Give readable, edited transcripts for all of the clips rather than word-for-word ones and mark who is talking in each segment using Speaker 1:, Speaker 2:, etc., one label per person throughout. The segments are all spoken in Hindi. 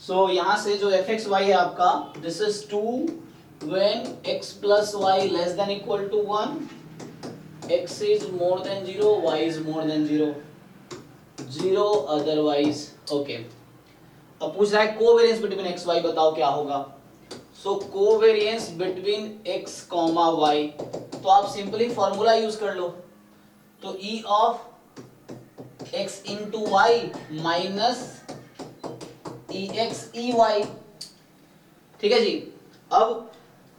Speaker 1: सो यहाँ से जो एफ एक्स वाई है आपका, this is 2 when x plus y less than equal to 1, x is more than 0, y is more than 0, 0 otherwise. Okay, अब पूछ रहा है कोवेरियंस बिटवीन एक्स वाई बताओ क्या होगा. So covariance between X comma Y, तो आप सिंपली फॉर्मूला यूज कर लो. तो E of X into Y minus E X E Y. ठीक है जी. अब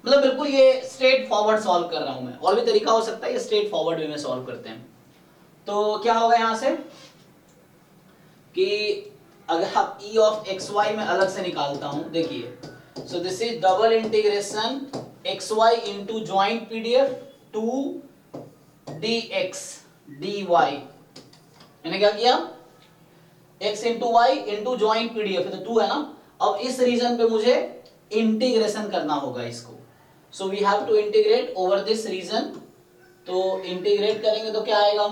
Speaker 1: मतलब बिल्कुल ये स्ट्रेट फॉरवर्ड सॉल्व कर रहा हूं मैं, और भी तरीका हो सकता है, ये स्ट्रेट फॉरवर्ड वे में सॉल्व करते हैं. तो क्या होगा यहां से कि अगर आप ई ऑफ एक्स वाई में अलग से निकालता हूं, देखिए. So this is double integration x y into joint PDF to d x d y. मैंने क्या किया, x into y into joint PDF, तो 2 है ना. अब इस रीजन पे मुझे इंटीग्रेशन करना होगा इसको. So we have to integrate over this region. तो इंटीग्रेट करेंगे तो क्या आएगा.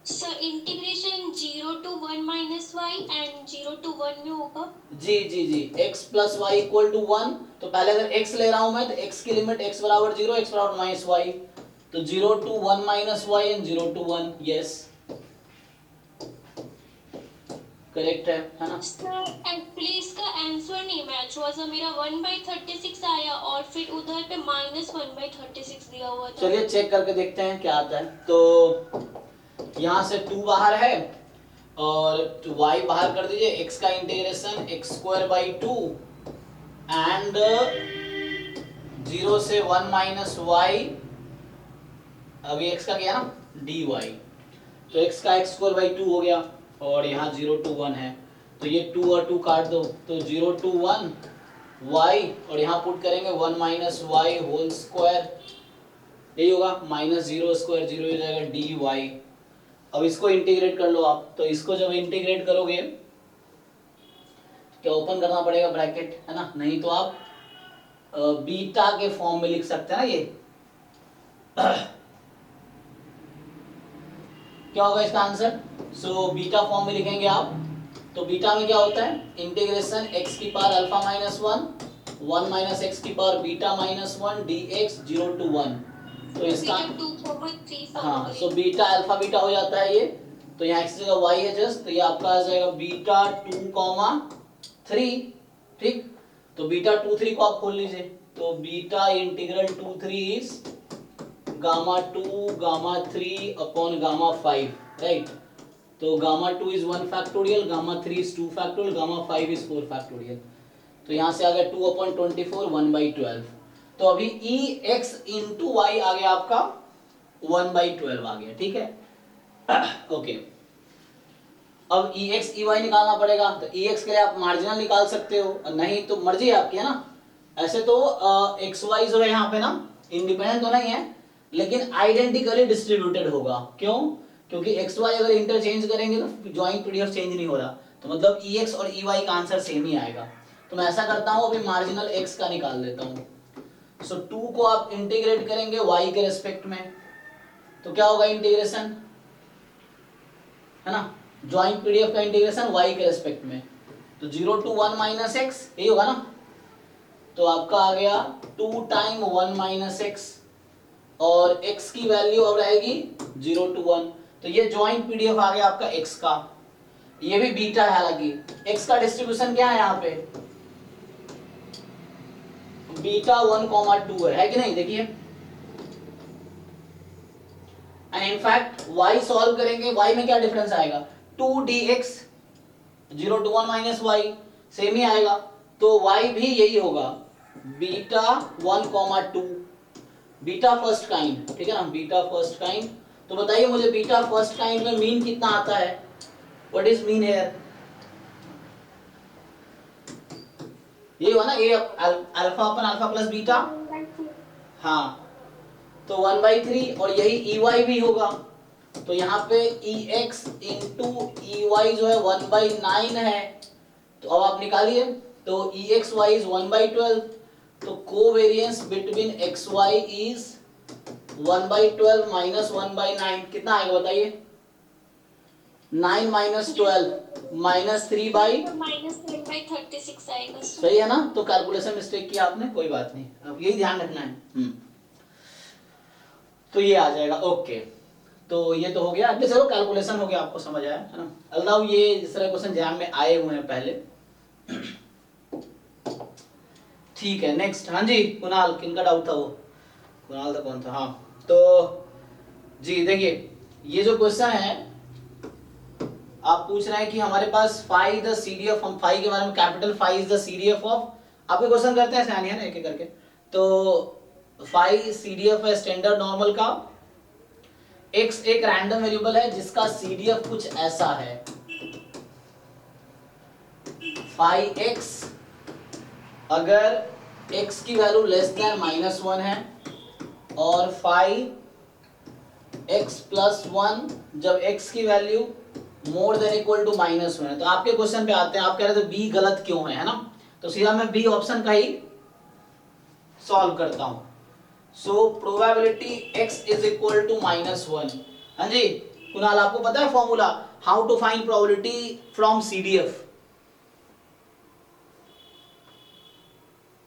Speaker 2: Sir integration 0 to 1 minus y and 0 to 1 में होगा.
Speaker 1: जी जी जी, x plus y equal to 1. तो पहले अगर x ले रहा हूं मैं, तो x की लिमिट x बराबर 0, x बराबर माइनस वाई. तो 0 to 1 minus y and 0 to 1. Yes, correct है ना.
Speaker 2: सर एक्चुअली इसका आंसर नहीं मैच हुआ सर. मेरा 1/36 आया और फिर उधर पे -1/36 दिया हुआ था.
Speaker 1: चलिए चेक करके देखते हैं क्या आता है. तो यहाँ से 2 बाहर है और y बाहर कर दीजिए. x का integration x square by 2 and 0 से 1 माइनस वाई. अभी x का क्या ना dy. तो x का x स्क्वायर बाई 2 हो गया और यहाँ 0 to 1 है. तो ये 2 और 2 काट दो, तो 0 to 1 y और यहाँ पुट करेंगे 1 माइनस वाई होल स्क्वायर. यही होगा माइनस 0 स्क्वायर 0 हो जाएगा dy. अब इसको इंटीग्रेट कर लो आप. तो इसको जब इंटीग्रेट करोगे क्या ओपन करना पड़ेगा ब्रैकेट, है ना. नहीं तो आप बीटा के फॉर्म में लिख सकते हैं ना. ये क्या होगा इसका आंसर. सो बीटा फॉर्म में लिखेंगे आप. तो बीटा में क्या होता है, इंटीग्रेशन x की power alpha minus 1 minus x की power beta minus 1 dx 0 to 1. तो इसका हाँ, सो बीटा अल्फा बीटा हो जाता है ये. तो यहाँ x जगह y है जस्ट, तो ये आपका आ जाएगा बीटा 2,3. ठीक, तो बीटा 2,3 को आप खोल लीजिए. तो beta integral 2,3 is gamma 2 gamma 3 upon gamma 5, right. तो gamma 2 is 1 factorial, gamma 3 is 2 factorial, gamma 5 is 4 factorial. तो यहाँ से आ गया 2/24 1/12. तो अभी ई एक्स इंटू वाई आ गया आपका 1/12 आ गया. ठीक है. ओके, अब ई एक्स ई वाई निकालना पड़ेगा. तो ई एक्स के लिए आप मार्जिनल निकाल सकते हो, नहीं तो मर्जी है आपकी, है ना. ऐसे तो एक्स वाई जो है यहाँ पे ना इंडिपेंडेंट तो नहीं है, लेकिन आइडेंटिकली डिस्ट्रीब्यूटेड होगा. क्यों, क्योंकि एक्स वाई अगर इंटरचेंज करेंगे तो ज्वाइंट पीडीएफ चेंज नहीं हो रहा. तो मतलब ई एक्स और ई वाई का आंसर सेम ही आएगा. तो मैं ऐसा करता हूँ, अभी मार्जिनल एक्स का निकाल देता हूँ. सो 2 को आप इंटीग्रेट करेंगे y के रेस्पेक्ट में. तो क्या होगा इंटीग्रेशन, है ना, ज्वाइंट पीडीएफ का इंटीग्रेशन y के रेस्पेक्ट में. तो 0 to 1 माइनस एक्स, यही होगा ना. तो आपका आ गया 2 टाइम 1 माइनस एक्स और x की वैल्यू अब रहेगी 0 to 1. तो ये ज्वाइंट पीडीएफ आ गया आपका x का. ये भी बीटा है, हालांकि x का डिस्ट्रीब्यूशन क्या है यहाँ पे, बीटा 1,2 है कि नहीं. देखिए, एंड इनफैक्ट y सॉल्व करेंगे, y में क्या डिफरेंस आएगा, 2 dx 0 to 1 minus Y, same ही आएगा. तो y भी यही होगा बीटा 1,2, बीटा फर्स्ट काइंड. ठीक है ना, बीटा फर्स्ट काइंड. तो बताइए मुझे बीटा फर्स्ट काइंड में मीन कितना आता है, व्हाट इज मीन हियर. ये हुआ ना, ए अल्फा अपन अल्फा प्लस बीटा. हाँ, तो 1/3 और यही ई वाई भी होगा. तो यहाँ पे ई एक्स इंटू ई वाई जो है 1/9 है. तो अब आप निकालिए. तो ई एक्स वाई इज 1/12. तो covariance between x y is 1/12 minus 1/9 कितना आएगा बताइए. 9 माइनस 12 माइनस 3 बाई
Speaker 2: -3/9 1/36 आएगा सर।
Speaker 1: सही है ना? तो कैलकुलेशन मिस्टेक किया आपने, कोई बात नहीं, अब यही ध्यान रखना है। तो ये आ जाएगा। ओके, तो ये तो हो गया। अच्छा चलो, कैलकुलेशन हो गया, आपको समझ आया है ना? अल्लाह, ये इस तरह क्वेश्चन एग्जाम में आए हुए हैं पहले। ठीक है, नेक्स्ट। हाँ जी कुणाल, किनका डाउट था वो? कुणाल था, कौन था? हाँ, तो जी देखिए, ये जो क्वेश्चन है आप पूछ रहे हैं कि हमारे पास फाई द सीडीएफ, हम फाई के बारे में, capital phi is the CDF of, आपके क्वेश्चन करते हैं सैनिया ना एक एक करके। तो फाई सीडीएफ है स्टैंडर्ड नॉर्मल का, x एक रैंडम वेरिएबल है जिसका सीडीएफ कुछ ऐसा है, फाई x अगर x की वैल्यू लेस देन -1 है और फाई x प्लस 1 जब x की value more than equal to -1 है। तो आपके क्वेश्चन पे आते हैं, आप कह रहे थे b गलत क्यों है ना? तो सीधा मैं b ऑप्शन का ही सॉल्व करता हूं। So probability x is equal to -1। हाँ जी कुणाल, आपको पता है formula how to find probability from CDF?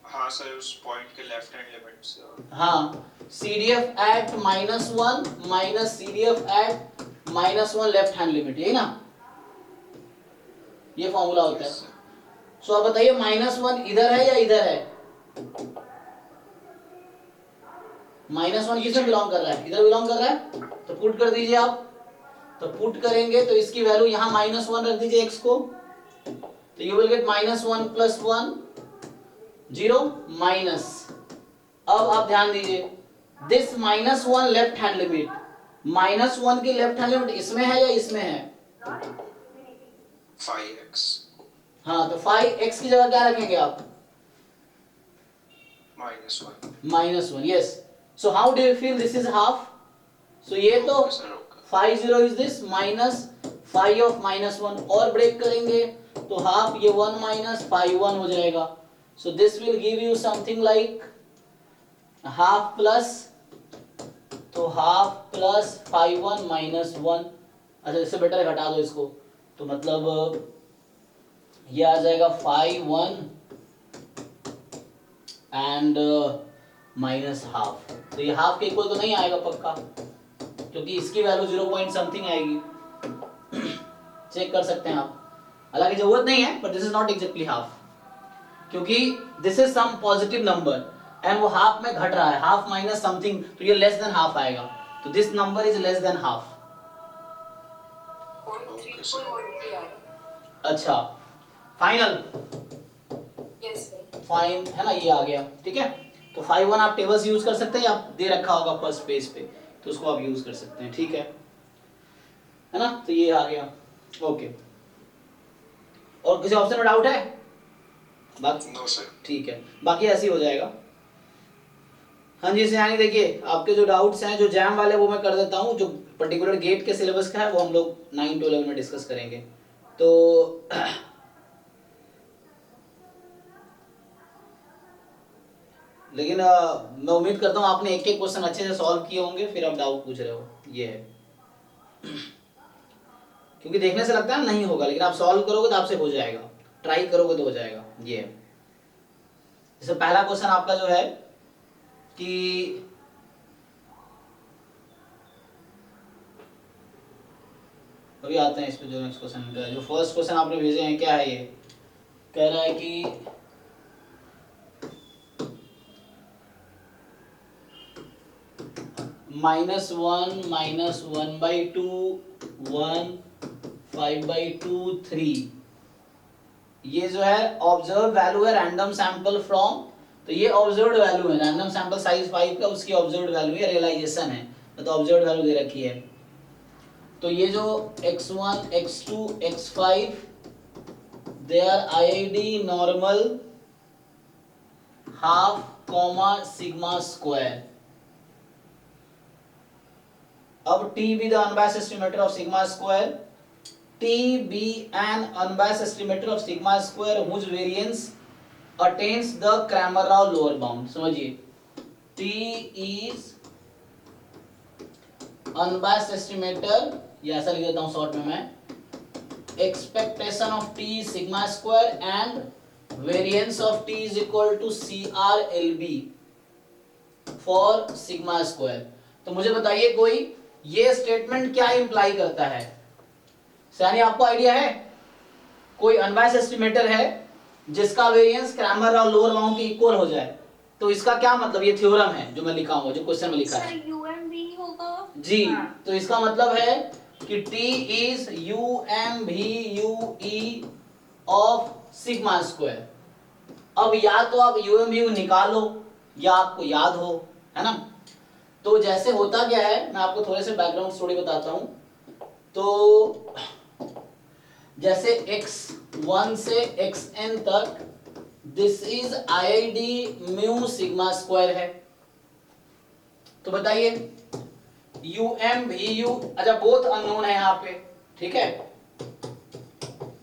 Speaker 3: हाँ सर, उस पॉइंट के लेफ्ट हैंड लिमिट से।
Speaker 1: हाँ, CDF at -1 minus CDF at -1 left hand limit, यही ना? ये फॉर्मूला होता है। सो आप बताइए -1 इधर है या इधर है? -1 किसमें बिलोंग कर रहा है? इधर बिलोंग कर रहा है, तो पुट कर दीजिए आप। तो पुट करेंगे तो इसकी वैल्यू यहाँ -1 रख दीजिए x को, तो you will get -1 plus 1 0 minus. अब आप ध्यान दीजिए, दिस -1 लेफ्ट हैंड लिमिट, -1 की लेफ्ट हैंड लिमिट इसमें है या इसमें है?
Speaker 3: 5x
Speaker 1: हाँ, तो 5x की जगह क्या रखेंगे आप? -1, yes. So how do you feel this is half? So ये तो 5 0 इज दिस माइनस 5 ऑफ -1, और ब्रेक करेंगे तो हाफ, ये 1 माइनस 5 1 हो जाएगा। So this will give you something like half plus, तो हाफ प्लस 5 1 माइनस 1। अच्छा, इससे बेटर है घटा दो इसको, तो मतलब ये आ जाएगा 5 1 एंड माइनस हाफ। तो ये हाफ के इक्वल तो नहीं आएगा पक्का, क्योंकि इसकी वैल्यू 0 पॉइंट समथिंग आएगी। चेक कर सकते हैं आप, हालांकि जरूरत नहीं है, but this is not exactly half, क्योंकि this is some positive number and वो हाफ में घट रहा है, हाफ माइनस समथिंग, तो ये लेस देन हाफ आएगा। तो this number is less than half. अच्छा, फाइनल?
Speaker 4: यस
Speaker 1: फाइन है ना, ये आ गया। ठीक है, तो 5 1 आप टेबल्स यूज कर सकते हैं, आप दे रखा होगा फर्स्ट पेज पे, तो उसको आप यूज कर सकते हैं। ठीक है ना? तो ये आ गया। ओके, और किसी ऑप्शन में डाउट है? बाकी
Speaker 3: नो सर।
Speaker 1: ठीक है, बाकी ऐसे ही हो जाएगा। हाँ जी सयानी, देखिए आपके जो डाउट्स हैं, जो जैम वाले, वो मैं कर देता हूँ। जो पर्टिकुलर गेट के सिलेबस का है वो हम लोग 9 to 11 में डिस्कस करेंगे। तो लेकिन मैं उम्मीद करता हूँ आपने एक एक क्वेश्चन अच्छे से सॉल्व किए होंगे, फिर आप डाउट पूछ रहे हो, ये है। क्योंकि देखने से लगता है नहीं होगा, लेकिन आप सॉल्व करोगे तो आपसे हो जाएगा, ट्राई करोगे तो हो जाएगा। ये है। जैसे पहला क्वेश्चन आपका जो है कि अभी आते हैं इस पे, जो नेक्स्ट क्वेश्चन का, जो फर्स्ट क्वेश्चन आपने भेजे हैं, क्या है ये? कह रहा है कि -1 -1/2 1 5/2 3, ये जो है ऑब्जर्व वैल्यू है रैंडम सैंपल फ्रॉम। तो ये ऑब्जर्व्ड वैल्यू है, रैंडम सैंपल साइज 5 का, उसकी ऑब्जर्व्ड वैल्यू है, रियलाइजेशन है, तो ऑब्जर्व्ड वैल्यू दे रखी है। तो ये जो x1 x2 x5 their IID normal half comma sigma square. अब T be the unbiased estimator of sigma square, T be an unbiased estimator of sigma square whose variance attains the Cramer-Rao lower bound. समझिए, T is unbiased estimator, ये ऐसा लिख देता हूँ शॉर्ट में मैं, expectation of t sigma square and variance of t is equal to CRLB for sigma square। तो मुझे बताइए कोई ये स्टेटमेंट क्या इंप्लाई करता है? यानी आपको आइडिया है कोई अनबायस्ड एस्टिमेटर है जिसका वेरिएंस क्रैमर और लोअर बाउंड के इक्वल हो जाए, तो इसका क्या मतलब? ये थ्योरम है जो मैं लिखा हूं, जो क्वेश्चन में लिखा है
Speaker 2: सर UMV होगा
Speaker 1: जी। तो इसका मतलब है कि T is UMVUE of sigma square. अब या तो आप UMVU निकालो या आपको याद हो, है ना। तो जैसे होता क्या है, मैं आपको थोड़े से बैकग्राउंड स्टोरी बताता हूं। तो जैसे x1 से xn तक this is IID mu sigma square है। तो बताइए UMVU, अच्छा बोथ अननोन है यहाँ पे, ठीक है।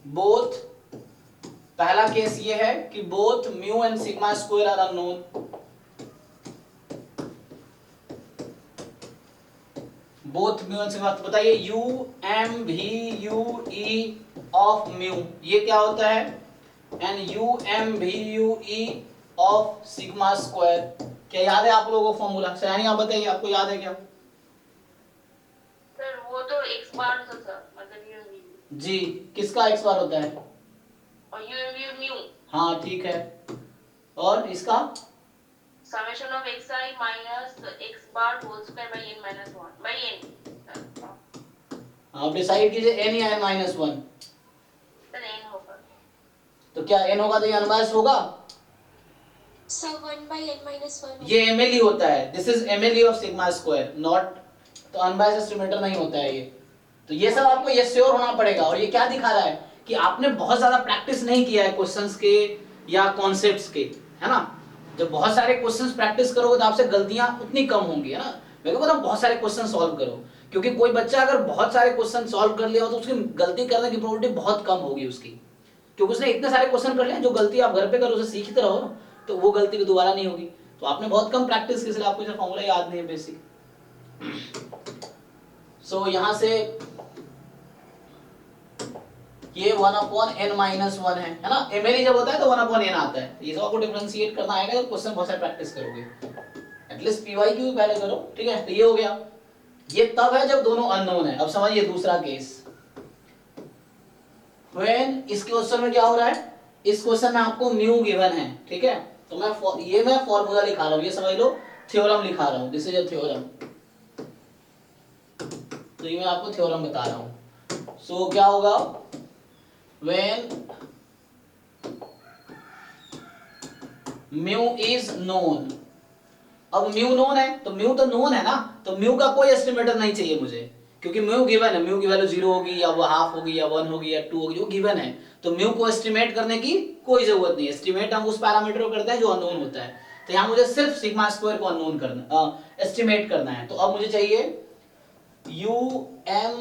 Speaker 1: बोथ, पहला केस ये है कि both mu and sigma square are unknown. Both mu and sigma, तो बताइए UMVUE ऑफ म्यू ये क्या होता है, and UMVUE of sigma square. क्या याद है आप लोगों को फॉर्मूला? सयानी आप बताइए, आपको याद है क्या?
Speaker 4: सर वो तो x बार था सर, मतलब UMV
Speaker 1: जी, किसका x बार होता है?
Speaker 4: और UMV म्यू।
Speaker 1: हाँ ठीक है, और इसका
Speaker 4: summation of xi minus x bar whole square by n minus 1 by n।
Speaker 1: आप डिसाइड कीजिए n या n-1।
Speaker 4: सर n होगा।
Speaker 1: तो क्या n होगा तो ये अनबायस्ड होगा?
Speaker 2: सर 1/n-1
Speaker 1: ये MLE होता है, this is MLE of sigma square, not, तो अनबायस्ड एस्टिमेटर नहीं होता है ये। तो ये सब आपको ये श्योर होना पड़ेगा। और ये क्या दिखा रहा है कि आपने बहुत ज्यादा प्रैक्टिस नहीं किया है क्वेश्चंस के या कॉन्सेप्ट्स के, है ना। जब बहुत सारे क्वेश्चंस प्रैक्टिस करोगे तो आपसे गलतियां उतनी कम होंगी, है ना। मैं कहता हूं बहुत सारे क्वेश्चन सॉल्व करो, क्योंकि कोई बच्चा अगर बहुत सारे क्वेश्चन सॉल्व कर लिया हो तो उसकी गलती करने की प्रोबेबिलिटी बहुत कम होगी उसकी, क्योंकि उसने इतने सारे क्वेश्चन कर लिए। जो गलती आप घर पे करो उसे सीखते रहो ना, तो वो गलती भी दोबारा नहीं होगी। तो आपने बहुत कम प्रैक्टिस की, इसलिए आपको ये फॉर्मूला याद नहीं है बेसिक। सो यहां से ये 1/n-1 है ना। MLE जब होता है तो 1/n आता है। ये सब आपको डिफरेंशिएट करना आएगा जब क्वेश्चन बहुत सारे प्रैक्टिस करोगे। एटलीस्ट PYQ भी पहले करो, ठीक है। तो ये हो गया, ये तब है जब दोनों अननोन है। अब समझिए दूसरा केस, व्हेन इस क्वेश्चन में क्या हो रहा है, इस क्वेश्चन में आपको म्यू गिवन है, ठीक है। तो मैं फॉर्मूला लिखा रहा हूं, ये समझ लो थ्योरम लिखा रहा हूं, दिस इज अ थ्योरम। तो ये मैं आपको थ्योरम बता रहा हूं। सो क्या होगा, व्हेन म्यू इज नोन। अब म्यू नोन है तो म्यू तो नोन है ना, तो म्यू का कोई एस्टिमेटर नहीं चाहिए मुझे, क्योंकि म्यू गिवन है। म्यू की वैल्यू 0 होगी या वो हाफ होगी या 1 होगी या 2 होगी, जो गिवन है। तो म्यू को एस्टिमेट करने की कोई जरूरत नहीं है। एस्टिमेट हम उस पैरामीटर को करते हैं जो अननोन होता है। तो यहाँ मुझे सिर्फ सिग्मा स्क्वायर को अननोन करना, एस्टिमेट करना है। तो अब मुझे चाहिए UMVUE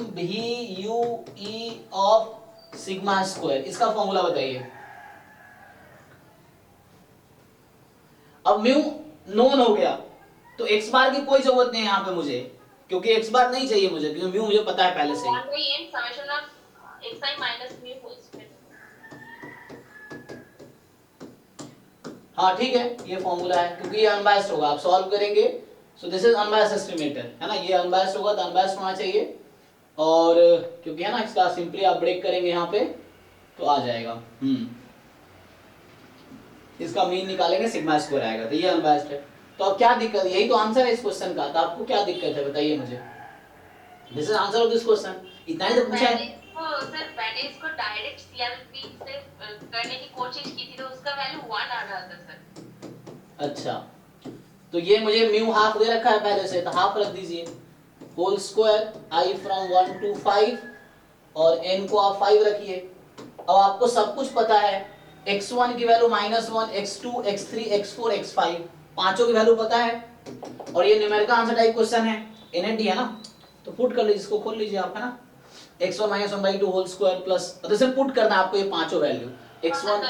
Speaker 1: ऑफ सिग्मा स्क्वायर। इसका फॉर्मूला बताइए। अब म्यू नोन हो गया तो x बार की कोई जरूरत नहीं है यहाँ पे मुझे, क्योंकि x बार नहीं चाहिए मुझे, क्योंकि म्यू मुझे पता है पहले से ही।
Speaker 4: 1/n summation of xi minus mu whole square.
Speaker 1: हाँ ठीक है, ये फॉर्मूला है, क्योंकि ये अनबायस्ड होगा। आप सॉल्व करेंगे, सो दिस इज अनबायस्ड एस्टिमेटर, है ना। ये अनबायस्ड होगा तो अनबायस्ड होना चाहिए, और क्योंकि है ना इसका सिंपली आप ब्रेक करेंगे यहाँ पे तो आ जाएगा। इसका मीन निकालेंगे, सिग्मा स्क्वायर आएगा, तो ये अनबायस्ड है। तो अब क्या दिक्कत, यही तो आंसर है इस क्वेश्चन का। तो आपको क्या दिक्कत है बताइए मुझे। This is answer of this question, इतना ही तो पूछा है।
Speaker 4: सर मैंने इसको डायरेक्ट CLP से करने की कोशिश की थी तो उसका वैल्यू 1 आ रहा था सर।
Speaker 1: अच्छा, तो ये मुझे म्यू हाफ दे रखा है पहले से, तो हाफ रख दीजिए। Whole square I from 1 to 5 और n को आप 5 रखिए। अब आपको सब कुछ पता है, x1 की value -1, x2, x3, x4, x5 पांचों की वैल्यू पता है। और ये न्यूमेरिकल आंसर टाइप क्वेश्चन है, NNT है ना। तो पुट कर लीजिए, इसको खोल लीजिए आप, है ना। x1 - 1/2 होल स्क्वायर प्लस, तो इसे पुट करना है आपको ये पांचों वैल्यू। x1,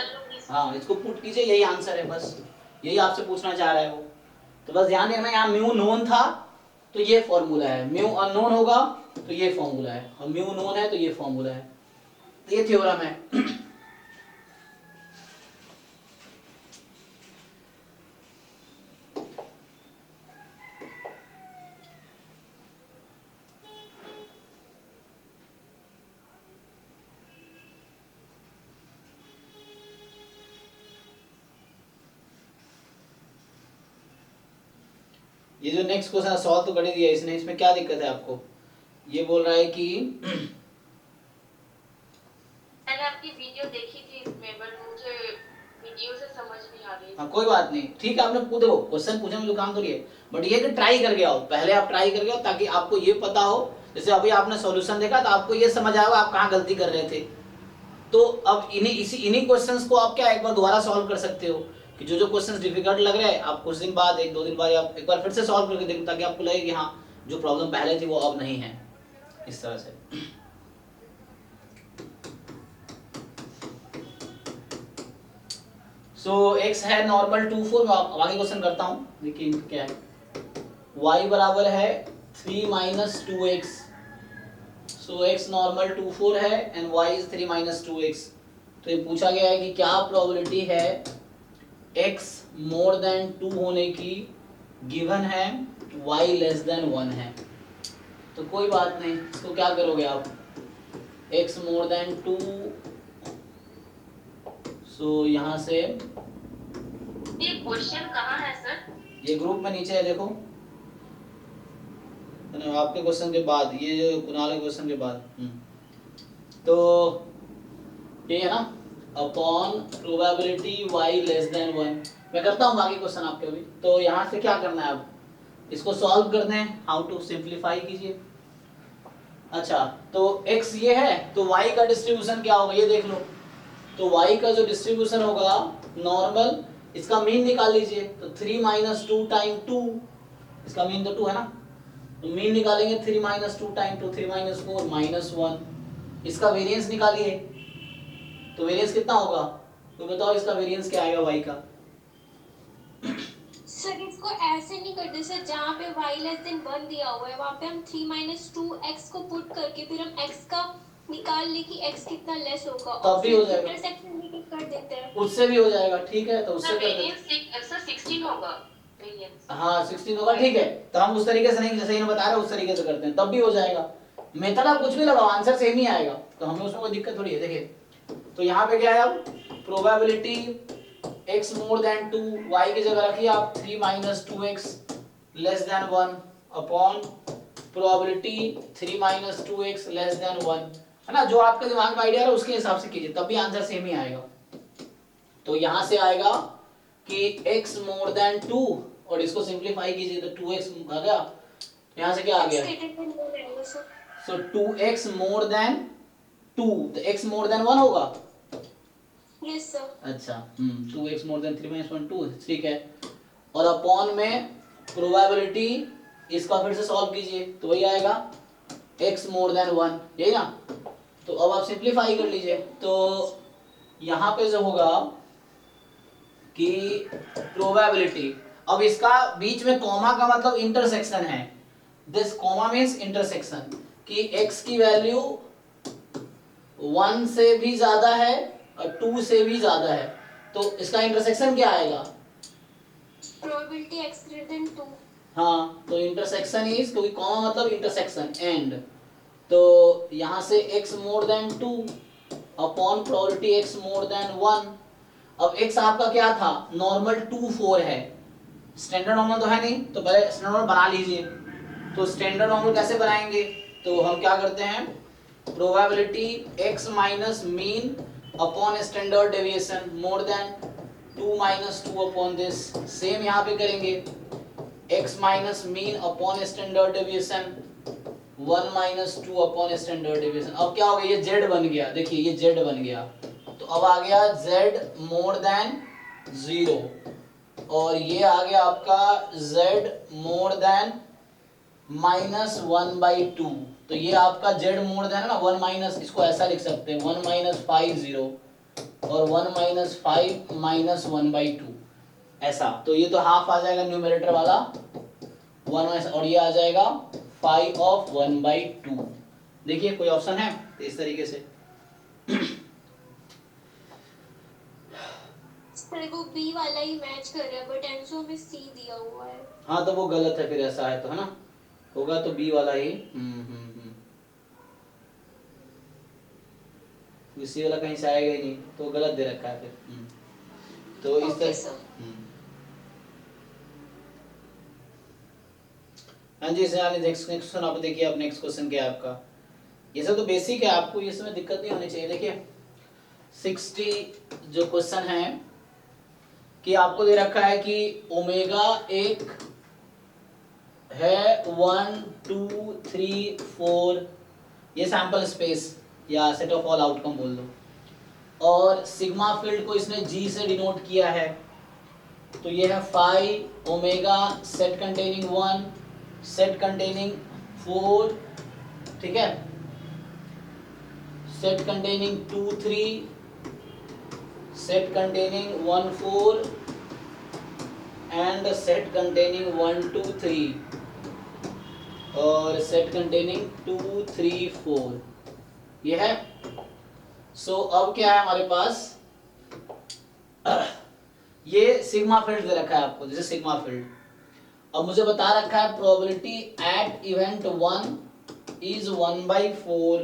Speaker 1: हाँ इसको पुट कीजिए, यही आंसर है, बस यही आपसे पूछना चाह रहा है वो। तो बस ध्यान रखना, यहाँ म्यू नोन था तो ये फॉर्मूला है, म्यू अननोन होगा तो ये फॉर्मूला है, और म्यू नोन है तो ये फॉर्मूला है। ये थ्योरम है। ये जो नेक्स्ट क्वेश्चन सॉल्व तो कर ही दिया इसने, इसमें क्या दिक्कत है आपको? ये बोल रहा है कि
Speaker 4: मैंने आपकी वीडियो देखी थी इसमें, बट मुझे वीडियो से समझ नहीं आ रही।
Speaker 1: हाँ कोई बात नहीं, ठीक है, आपने देखो क्वेश्चन पूछने में जो काम तो नहीं है, बट ये कि ट्राई करके आओ, पहले आप ट्राई करके आओ ताकि आपको ये पता हो। जैसे अभी आपने सॉल्यूशन देखा तो आपको ये समझ आएगा आप कहाँ गलती कर रहे थे। तो अब इन्हीं क्वेश्चंस को आप क्या एक बार दोबारा सॉल्व कर सकते हो कि जो क्वेश्चंस डिफिकल्ट लग रहे हैं आप कुछ दिन बाद, एक दो दिन बाद आप एक बार फिर से सॉल्व करके देखो ताकि आपको लगे कि हाँ जो प्रॉब्लम पहले थी वो अब नहीं है, इस तरह से। सो x है नॉर्मल 2 4, मैं आगे क्वेश्चन करता हूँ। देखिए इनका क्या है, y बराबर है 3 माइनस 2x। सो x नॉर्मल 2 4 है and y is 3 minus 2x। तो ये पूछा गया है कि क्या प्रोबेबिलिटी है x मोर देन 2 होने की, गिवन है y लेस देन 1 है। तो कोई बात नहीं, इसको क्या करोगे आप, x मोर देन 2, सो यहाँ से
Speaker 4: ये क्वेश्चन कहाँ है सर?
Speaker 1: ये ग्रुप में नीचे है देखो, आपके क्वेश्चन के बाद, ये जो कुणाल के क्वेश्चन के बाद। तो ये है ना, upon probability y less than 1। मैं करता हूँ बाकी क्वेश्चन आपके अभी। तो यहाँ से क्या करना है, अब इसको सॉल्व करना है, हाउ टू सिंप्लीफाई कीजिए। अच्छा तो x ये है तो y का डिस्ट्रीब्यूशन क्या होगा ये देख लो। तो y का जो डिस्ट्रीब्यूशन होगा नॉर्मल, इसका मीन निकाल लीजिए। तो 3 माइनस 2 टाइम 2, इसका मीन तो 2 है ना, तो मीन निकालेंगे 3 माइनस 2 टाइम 2, 3 माइनस 4 माइनस 1। इसका वेरिएंस निकालिए, तो वेरिएंस कितना होगा, तो बताओ इसका वेरिएंस क्या आएगा y का।
Speaker 2: सर इसको ऐसे नहीं करते सर, जहाँ पे y लेस देन 1 दिया हुआ है वहाँ पे हम 3 माइनस 2x को पुट करके फिर हम x का निकाल ले कि x कितना लेस होगा,
Speaker 1: तब भी हो जाएगा,
Speaker 2: इंटरसेक्शन लेके कर देते हैं,
Speaker 1: उससे भी हो जाएगा। ठीक है, तो उससे
Speaker 4: सर
Speaker 1: कर देते
Speaker 4: वेरिएंस सर 16 होगा वेरिएंस।
Speaker 1: हाँ 16 होगा। ठीक है, तो हम उस तरीके से नहीं, जैसे इन्हें बता रहे हैं उस तरीके से करते हैं, तब भी हो जाएगा। मेथड आप कुछ भी लगाओ, आंसर सेम ही आएगा, तो हमें उसमें कोई दिक्कत थोड़ी है। देखिए तो यहाँ पे क्या है, अब probability x more than 2, y की जगह रखिए आप 3 minus 2x less than 1 upon probability 3 minus 2x less than 1, है ना। जो आपके दिमाग में आइडिया है उसके हिसाब से कीजिए, तब भी आंसर सेम ही आएगा। तो यहाँ से आएगा कि x मोर देन 2, और इसको सिंप्लीफाई कीजिए तो 2x आ गया। यहाँ से क्या आ गया, सो 2x मोर देन 2, तो x मोर देन 1 होगा।
Speaker 2: Yes sir.
Speaker 1: अच्छा 2x मोर देन 3 माइनस 1 2, ठीक है। और अपॉन में प्रोबेबिलिटी, इसका फिर से सॉल्व कीजिए तो वही आएगा x मोर देन 1, यही ना। तो अब आप सिंप्लीफाई कर लीजिए, तो यहाँ पे जो होगा कि प्रोबेबिलिटी, अब इसका बीच में कॉमा का मतलब इंटरसेक्शन है, दिस कॉमा मींस इंटरसेक्शन, कि x की वैल्यू 1 से भी ज्यादा है और 2 से भी ज्यादा है, तो इसका इंटरसेक्शन क्या आएगा,
Speaker 2: प्रोबेबिलिटी x ग्रेटर देन 2।
Speaker 1: हाँ तो इंटरसेक्शन इज, क्योंकि कॉमा मतलब इंटरसेक्शन एंड, तो यहाँ से x more than 2 upon probability x more than 1। अब x आपका क्या था, नॉर्मल 2 4 है, स्टैंडर्ड नॉर्मल तो है नहीं, तो पहले स्टैंडर्ड नॉर्मल बना लीजिए। तो स्टैंडर्ड नॉर्मल कैसे बनाएंगे, तो हम क्या करते हैं, probability x minus mean upon standard deviation more than 2 minus 2 upon this, same यहाँ पे करेंगे, x minus mean upon standard deviation 1 minus 2 upon standard deviation. अब क्या हो गया, ये z बन गया, देखिए ये z बन गया, तो अब आ गया z मोर देन 0, और ये आ गया आपका z मोर देन माइनस 1/2, तो ये आपका z मोर देन है ना 1 माइनस, इसको ऐसा लिख सकते हैं 1 माइनस 5 0 और 1 माइनस 5 माइनस 1/2 ऐसा। तो ये तो हाफ आ जाएगा न्यूमरेटर वाला 1, और ये आ जाएगा 5 ऑफ 1/2। देखिए कोई ऑप्शन है तो इस तरीके से
Speaker 2: सर वो बी वाला ही मैच कर रहा है बट एंसो में सी दिया हुआ है।
Speaker 1: हाँ तो वो गलत है फिर, ऐसा है तो, है ना, होगा तो बी वाला ही। सी वाला कहीं से आएगा ही नहीं, तो गलत दे रखा है फिर। तो इस
Speaker 2: ओके
Speaker 1: तरह।
Speaker 2: सर।
Speaker 1: हाँ जी सर, नेक्स्ट क्वेश्चन आप देखिए, आप नेक्स्ट क्वेश्चन क्या है आपका। ये सब तो बेसिक है, आपको ये सब में दिक्कत नहीं होनी चाहिए। देखिए 60 जो क्वेश्चन है कि आपको दे रखा है कि ओमेगा एक है 1 2 3 4, ये सैंपल स्पेस या सेट ऑफ ऑल आउटकम बोल दो, और सिग्मा फील्ड को इसने जी से डिनोट किया है। तो ये है 5 omega set containing 1 set containing 4, ठीक है, set containing 2 3, set containing 1 4 and set containing 1 2 3 और सेट कंटेनिंग 2 3 4, ये है। सो अब क्या है हमारे पास, ये सिग्मा फील्ड दे रखा है आपको, जैसे सिग्मा फील्ड। अब मुझे बता रखा है probability at event 1 is 1/4,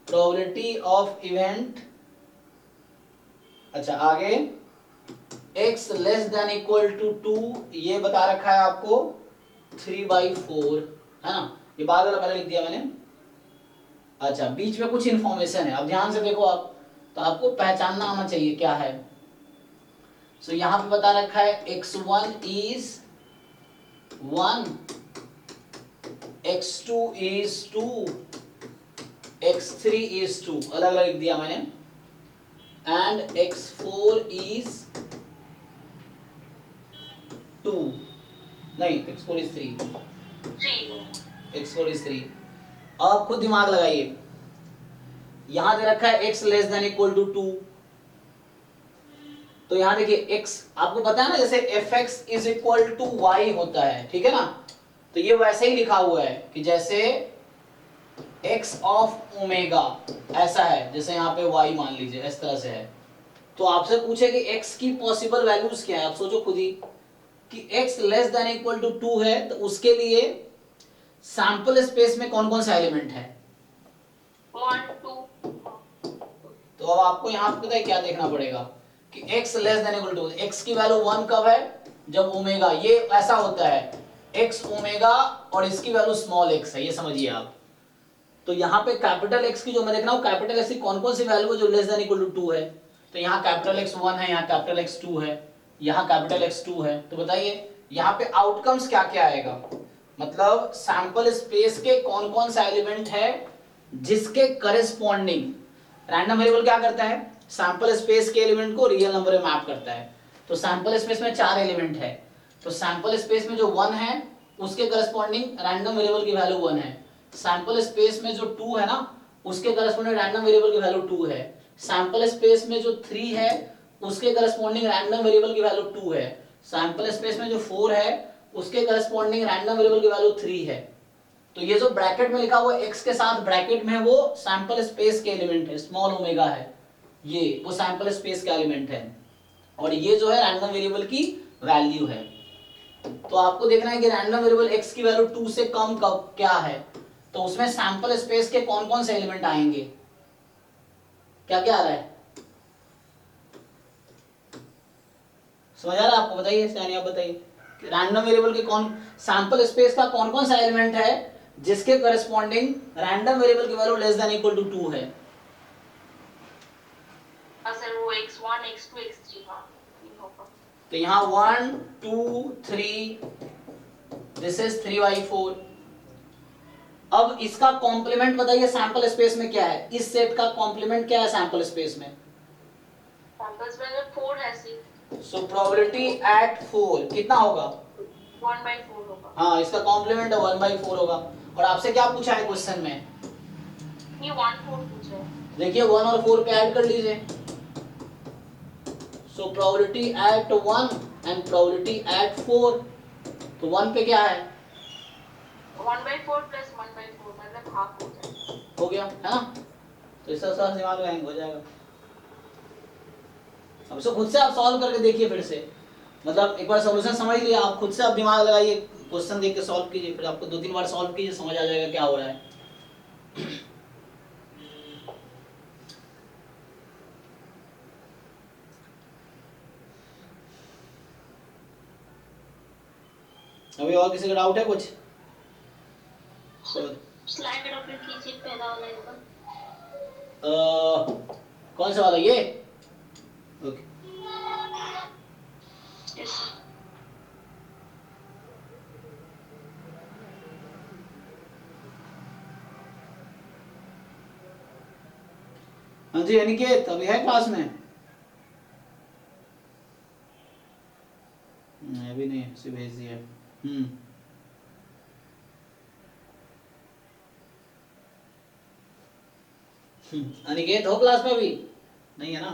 Speaker 1: probability of event, अच्छा आगे x less than equal to 2, ये बता रखा है आपको 3/4, है ना, ये बाद वाला पहले लिख दिया मैंने। अच्छा बीच में कुछ इंफॉर्मेशन है, अब ध्यान से देखो आप, तो आपको पहचानना आना चाहिए क्या है। सो यहाँ पे बता रखा है x1 is 1, x2 is 2, x3 is 2, अलग अलग लिख दिया मैंने, एंड x4 इज 2, नहीं x4 इज 3,
Speaker 4: 3
Speaker 1: x4 इज 3। अब खुद दिमाग लगाइए, यहां दे रखा है x less than equal to 2, तो यहां देखिए x आपको पता है ना, जैसे fx is equal to y होता है, ठीक है ना, तो ये वैसे ही लिखा हुआ है कि जैसे x ऑफ ओमेगा ऐसा है, जैसे यहाँ पे y मान लीजिए इस तरह से है। तो आपसे पूछे कि x की पॉसिबल वैल्यूज क्या है, आप सोचो खुद ही कि x less than equal to 2 है, तो उसके लिए सैंपल स्पेस में कौन कौन सा एलिमेंट है।
Speaker 4: 1 2।
Speaker 1: तो अब आपको यहाँ पता है क्या देखना पड़ेगा कि x less than equal to, x की वैल्यू 1 कब है, जब ओमेगा, ये ऐसा होता है x ओमेगा और इसकी वैल्यू स्मॉल x है, ये समझिए आप। तो यहाँ पे कैपिटल X की जो मैं देख रहा हूँ, कैपिटल X की कौन कौन सी वैल्यू है जो लेस देन इक्वल टू 2 है, तो यहाँ कैपिटल X 1 है, यहाँ कैपिटल X 2 है, यहाँ कैपिटल X 2 है। तो बताइए यहाँ पे आउटकम्स क्या क्या आएगा, मतलब सैंपल स्पेस के कौन कौन सा एलिमेंट है जिसके करेस्पॉन्डिंग, रैंडम वेरिएबल क्या करता है, सैंपल स्पेस के एलिमेंट को रियल नंबर में मैप करता है। तो सैंपल स्पेस में 4 एलिमेंट है, तो सैंपल स्पेस में जो 1 है उसके करस्पॉन्डिंग रैंडम वेरिएबल की वैल्यू 1 है, सैंपल स्पेस में जो 2 है ना उसके करस्पॉन्डिंग रैंडम वेरिएबल की वैल्यू 2 है, सैंपल स्पेस में जो 3 है उसके करस्पॉन्डिंग रैंडम वेरिएबल की वैल्यू 2 है, सैंपल स्पेस में जो 4 है उसके करस्पॉन्डिंग रैंडम वेरिएबल की वैल्यू 3 है। तो ये जो ब्रैकेट में लिखा हुआ x के साथ ब्रैकेट में वो सैंपल स्पेस के एलिमेंट है, स्मॉल ओमेगा है, ये वो सैंपल स्पेस का एलिमेंट है, और ये जो है रैंडम वेरिएबल की वैल्यू है। तो आपको देखना है कि रैंडम वेरिएबल x की वैल्यू 2 से कम कब क्या है, तो उसमें सैंपल स्पेस के कौन कौन से एलिमेंट आएंगे, क्या क्या आ रहा है, समझ आ रहा है आपको, बताइए यानी आप बताइए रैंडम वेरिएबल के कौन, सैंपल स्पेस का कौन कौन सा एलिमेंट है जिसके करस्पॉन्डिंग रैंडम वेरिएबल की value less than equal to 2 है।
Speaker 4: हाँ सर, वो x1 x2 x3 हाँ ये होगा।
Speaker 1: तो यहाँ 1 2 3, दिस इज 3/4। अब इसका कॉम्प्लीमेंट बताइए सैंपल स्पेस में क्या है, इस सेट का कॉम्प्लीमेंट क्या है सैंपल स्पेस में,
Speaker 4: सैंपल्स में 4 है सी,
Speaker 1: सो प्रोबेबिलिटी एट 4 कितना होगा,
Speaker 4: 1/4 होगा।
Speaker 1: हाँ इसका कॉम्प्लीमेंट 1/4 होगा। और आपसे क्या पूछा है क्वेश्चन में,
Speaker 4: ये 1/4 पूछ रहे हैं।
Speaker 1: देखिए 1 और 4 पे ऐड कर लीजिए, so probability at 1 and probability at 4, तो 1 पे क्या है
Speaker 4: 1/4 + 1/4 मतलब हाफ हो जाएगा,
Speaker 1: हो गया है ना, तो इसका सारा दिमाग लगाएंगे हो जाएगा। अब इसको खुद से आप सॉल्व करके देखिए फिर से, मतलब एक बार सॉल्यूशन समझ लिया, आप खुद से आप दिमाग लगाइए, क्वेश्चन देख के सॉल्व कीजिए, फिर आपको 2-3 बार सॉल्व कीजिए, समझ आ जाएगा क्या हो रहा है। अभी और किसी का डाउट है कुछ?
Speaker 2: स्लाइड ओपन कीजिए पहला वाला एकदम।
Speaker 1: कौन सा वाला, ये? Okay
Speaker 2: yes.
Speaker 1: हाँ जी अनिकेत, अभी है क्लास में? अभी नहीं, उसे भेज दिया। अनिकेत हो क्लास में अभी? नहीं है ना,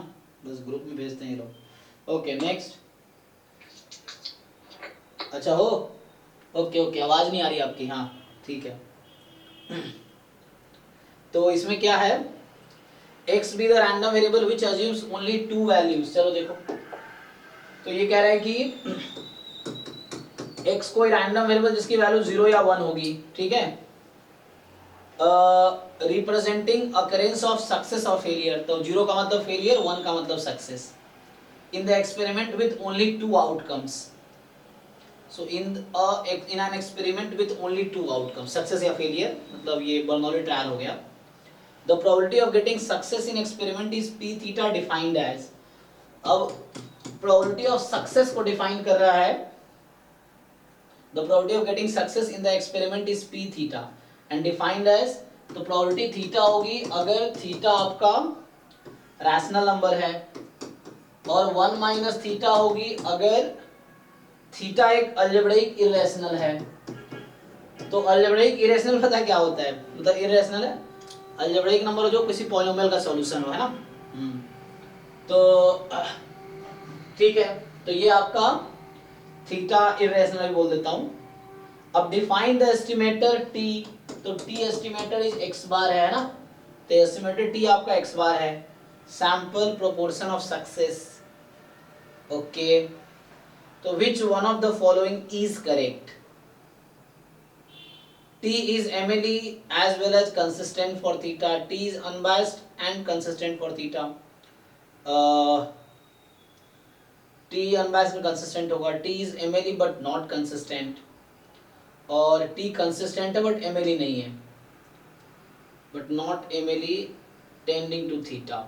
Speaker 1: बस ग्रुप में भेजते हैं ये लोग। Okay next. अच्छा हो, ओके ओके, आवाज नहीं आ रही आपकी, हाँ ठीक है। तो इसमें क्या है, x be the random variable which assumes only 2 values। चलो देखो, तो ये कह रहा है कि x कोई रैंडम वेरिएबल जिसकी वैल्यू 0 या 1 होगी, ठीक है, रिप्रेजेंटिंग अकरेंस ऑफ सक्सेस और फेलियर। तो 0 का मतलब फेलियर, 1 का मतलब success, in the experiment with only 2 outcomes. So in an experiment with only 2 outcomes, success या फेलियर, मतलब ये बर्नौली ट्रायल हो गया। The probability of getting success in experiment is p theta defined as, अब probability of success को define कर रहा है, the probability of getting success in the experiment is p theta and defined as, तो probability theta होगी अगर theta आपका rational number है, और 1 minus theta होगी अगर theta एक algebraic irrational है। तो algebraic irrational पता क्या होता है, मतलब irrational है अलजेब्रिक नंबर जो किसी पॉलिनोमियल का सॉल्यूशन हो, है ना। तो ठीक है, तो ये आपका थीटा इरेशनल भी बोल देता हूं। अब डिफाइन द एस्टिमेटर t, तो t estimator is x bar है ना, तो एस्टिमेटर t आपका x बार है, sample proportion of success. Okay, तो which one of the following is correct? T is MLE as well as consistent for theta. T is unbiased and consistent for theta. T unbiased and consistent होगा। T is MLE but not consistent, और T consistent है but MLE नहीं है, but not MLE tending to theta.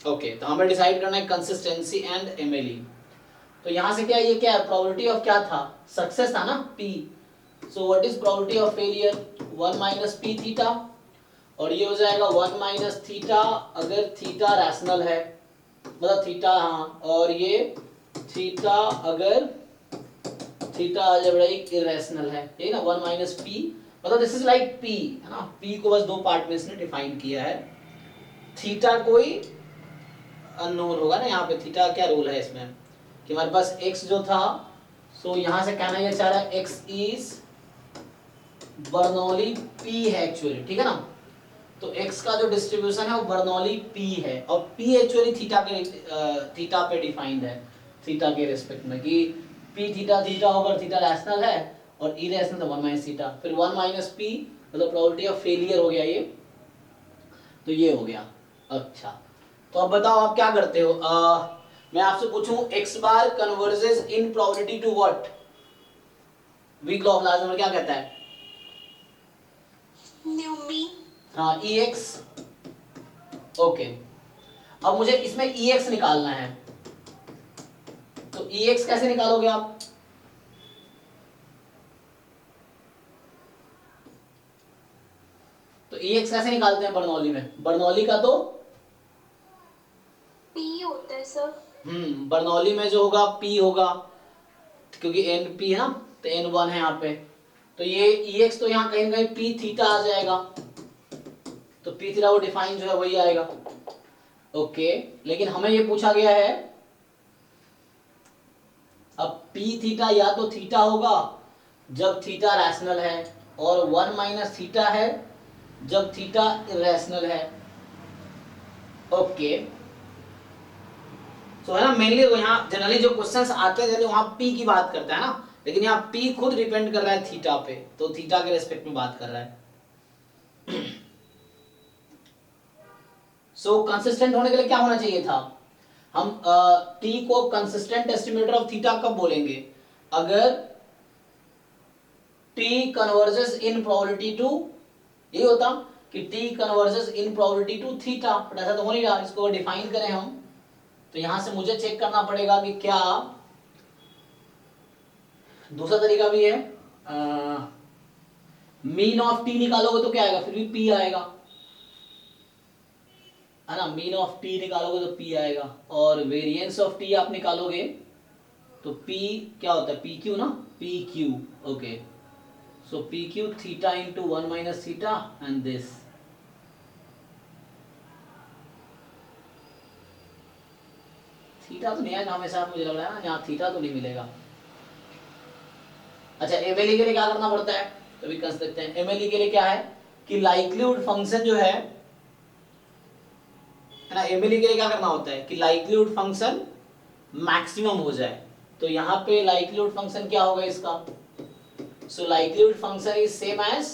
Speaker 1: Okay, तो हमें डिसाइड करना है कंसिस्टेंसी एंड MLE। तो यहाँ से क्या, ये क्या है, प्रोबेबिलिटी ऑफ क्या था, सक्सेस था ना P। So what is probability of failure? 1 minus p theta, और ये हो जाएगा 1 minus theta अगर थीटा रैशनल है, मतलब थीटा, हाँ, और ये थीटा अगर थीटा अलजेब्राइक इरेशनल है, यही ना, 1 minus p, मतलब दिस इज लाइक p, है ना। p को बस 2 पार्ट में इसने डिफाइन किया है, थीटा कोई अननोन होगा ना, यहाँ पे थीटा क्या रूल है इसमें कि हमारे पास x जो था, सो यहाँ से कहना ये चाह रहा है x इज बर्नौली p है एक्चुअली, ठीक है ना। तो x का जो डिस्ट्रीब्यूशन है वो बर्नौली p है, और p एक्चुअली थीटा पे डिफाइंड है, थीटा के रिस्पेक्ट में, कि p थीटा थीटा होगा, थीटा रैशनल है और इरेशनल तो 1 माइनस थीटा, फिर 1 माइनस p मतलब प्रोबेबिलिटी ऑफ फेलियर हो गया ये, तो ये हो गया। अच्छा, तो अब बताओ आप क्या करते हो, मैं आपसे पूछूं x bar converges in probability to what, weak law of large number क्या कहता है,
Speaker 2: न्यूमी।
Speaker 1: हाँ EX। ओके, अब मुझे इसमें EX निकालना है, तो EX कैसे निकालोगे आप, तो EX कैसे निकालते हैं बर्नौली में, बर्नौली का तो
Speaker 2: P होता है सर।
Speaker 1: बर्नौली में जो होगा P होगा, क्योंकि NP है ना, तो N1 है यहाँ पे, तो ये EX तो यहाँ कहीं ना कहीं P थीटा आ जाएगा, तो P थीटा वो डिफाइन जो है वही आएगा। ओके, लेकिन हमें ये पूछा गया है, अब P थीटा या तो थीटा होगा जब थीटा रैशनल है, और 1 माइनस थीटा है जब थीटा इरेशनल है। ओके, सो है ना, मेनली यहाँ जनरली जो क्वेश्चंस आते हैं वहाँ पी की बात करता है ना, लेकिन यहाँ पी खुद डिपेंड कर रहा है थीटा पे, तो थीटा के रेस्पेक्ट में बात कर रहा है। सो कंसिस्टेंट होने के लिए क्या होना चाहिए था, हम टी को कंसिस्टेंट एस्टिमेटर ऑफ थीटा कब बोलेंगे, अगर T converges in probability to, यही होता कि T converges in probability to theta, but ऐसा तो हो नहीं रहा, इसको डिफाइन करें हम, तो यहां से मुझे चेक करना पड़ेगा कि क्या दूसरा तरीका भी है, मीन ऑफ टी निकालोगे तो क्या आएगा, फिर भी पी आएगा, है ना, मीन ऑफ टी निकालोगे तो पी आएगा, और वेरिएंस ऑफ टी आप निकालोगे तो पी क्या होता है, पी क्यू ना, P Q, okay, so P Q theta into 1 minus theta and this, theta तो नहीं आएगा हमेशा, मुझे लग रहा है ना यहाँ थीटा तो नहीं मिलेगा। अच्छा एमएलई के लिए क्या करना पड़ता है, तो भी कर सकते हैं, एमएलई के लिए क्या है कि लाइक्लीहुड फंक्शन जो है ना, एमएलई के लिए क्या करना होता है कि लाइक्लीहुड फंक्शन मैक्सिमम हो जाए, तो यहाँ पे लाइक्लीहुड फंक्शन क्या होगा इसका, so likelihood function is same as,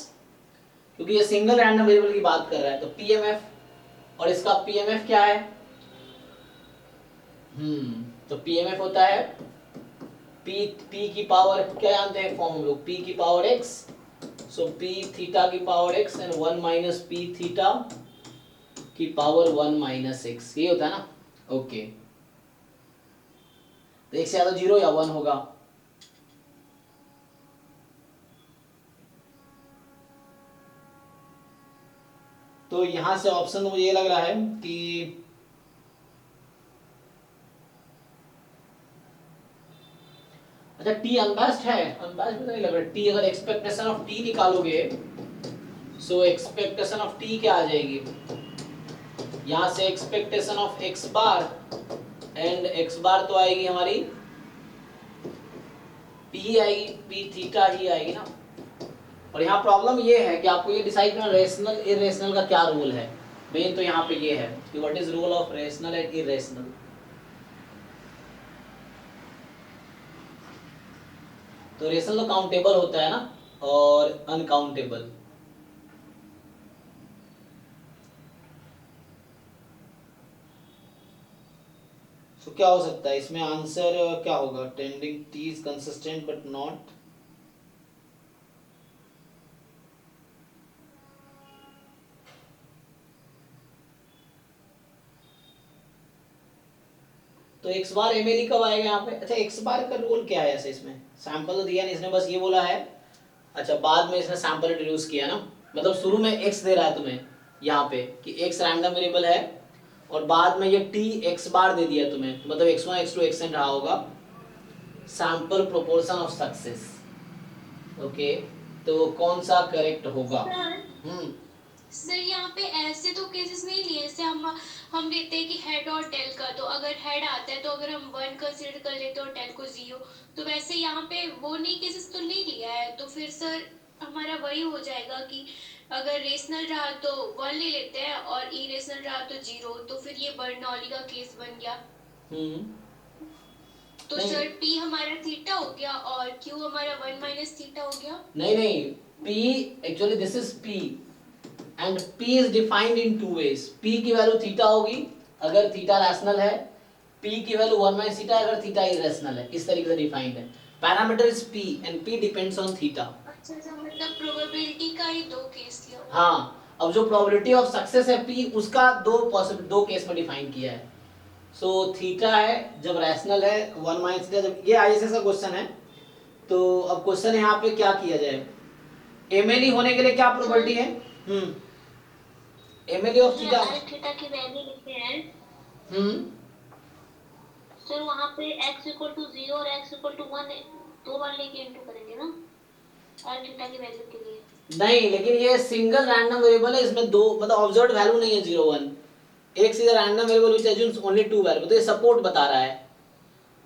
Speaker 1: क्योंकि ये सिंगल रैंडम वेरिएबल की बात कर रहा है, तो पीएमएफ, और इसका पीएमएफ क्या है, तो पीएमएफ होता है p की पावर क्या जानते हैं फॉर्म हम लोग, p की पावर x, सो p थीटा की power x and 1 minus p theta की पावर 1 माइनस x, ये होता है ना, ओके, तो एक से ज्यादा 0 या 1 होगा, तो यहां से ऑप्शन मुझे ये लग रहा है कि अच्छा टी अनबैस्ड है, अनबैस्ड नहीं लग रहा, टी अगर एक्सपेक्टेशन ऑफ टी निकालोगे, सो एक्सपेक्टेशन ऑफ टी क्या आ जाएगी, यहां से expectation of X bar and X bar तो आएगी हमारी पी आएगी, पी थीटा ही आएगी ना, और यहाँ प्रॉब्लम ये है कि आपको ये डिसाइड करना रेशनल इरेशनल का क्या रोल है, मेन तो यहाँ पे ये है कि what is role of rational and irrational, तो रेशनल तो काउंटेबल होता है ना, और अनकाउंटेबल, तो क्या हो सकता है इसमें आंसर क्या होगा, tending T is consistent but not, तो एक्स बार एमएलई कब आएगा यहाँ पे, अच्छा एक्स बार का रोल क्या है ऐसे, इसमें सैंपल तो दिया नहीं इसने, बस ये बोला है, अच्छा बाद में इसने सैंपल इंट्रोड्यूस किया ना, मतलब शुरू में एक्स दे रहा है तुम्हें यहाँ पे कि एक्स रैंडम वेरिएबल है, और बाद में ये टी एक्स बार दे दिया तुम्हें, मतलब x1 x2 xn रहा होगा, sample proportion of success, okay, तो कौन सा करेक्ट होगा,
Speaker 2: सर यहाँ पे ऐसे तो केसेस नहीं लिए, जैसे हम लेते हैं कि हेड और टेल का, तो अगर हेड आता है तो अगर हम 1 कंसीडर कर लेते हैं और टेल को 0, तो वैसे यहाँ पे वो नहीं केसेस तो नहीं लिया है, तो फिर सर हमारा वही हो जाएगा कि अगर रेशनल रहा तो 1 ले लेते हैं और इरेशनल रहा तो 0, तो फिर ये बर्नौली का केस बन गया, तो सर p हमारा थीटा हो गया और q हमारा 1 माइनस थीटा हो गया,
Speaker 1: नहीं p actually this is p and p is defined in two ways, p की वैल्यू थीटा होगी अगर थीटा रैशनल है, p की वैल्यू 1 माइनस थीटा अगर थीटा इरेशनल है, इस तरीके से डिफाइंड है, parameter is p and p depends on theta.
Speaker 2: अच्छा मतलब प्रोबेबिलिटी का ही दो केस लिया,
Speaker 1: हाँ, अब जो प्रोबेबिलिटी ऑफ सक्सेस है p, उसका दो केस में डिफाइन किया है, सो थीटा है जब रैशनल है, 1 माइनस थीटा जब, ये आईएसएस का क्वेश्चन है, तो अब क्वेश्चन यहाँ पे क्या किया जाए, एमएलई होने के लिए क्या प्रोबेबिलिटी है, एमएलई ऑफ थीटा,
Speaker 2: थीटा की वैल्यू लिखते हैं सर, वहाँ पे x इक्वल टू 0 और x इक्वल टू 1 दो बार लेके इनटू करेंगे ना r थीटा की वैल्यू के लिए,
Speaker 1: नहीं, लेकिन ये सिंगल रैंडम वेरिएबल है, इसमें दो मतलब ऑब्जर्व्ड वैल्यू नहीं है 0 1, एक सीधा random variable which assumes only 2 value, तो ये सपोर्ट बता रहा है,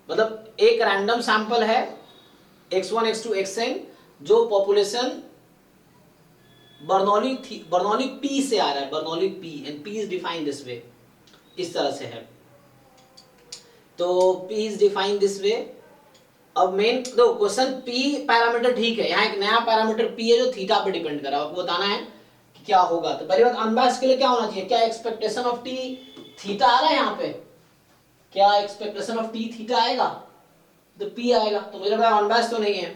Speaker 1: मतलब एक रैंडम सैंपल है x1 x2 xn जो पॉपुलेशन बर्नौली p से आ रहा है, Bernoulli p and p is defined this way, इस तरह से है, तो p is define this way. अब मेन तो क्वेश्चन p पैरामीटर ठीक है, यहाँ एक नया पैरामीटर p है जो थीटा पे डिपेंड कर रहा है, आपको बताना है कि क्या होगा। तो पहली बात अनबायस्ड के लिए क्या होना चाहिए, क्या एक्सपेक्टेशन ऑफ t थीटा आ रहा है यहाँ पे, क्या एक्सपेक्टेशन ऑफ t थीटा आएगा, तो p आएगा। तो मुझे लग रहा है अनबायस्ड तो नहीं है,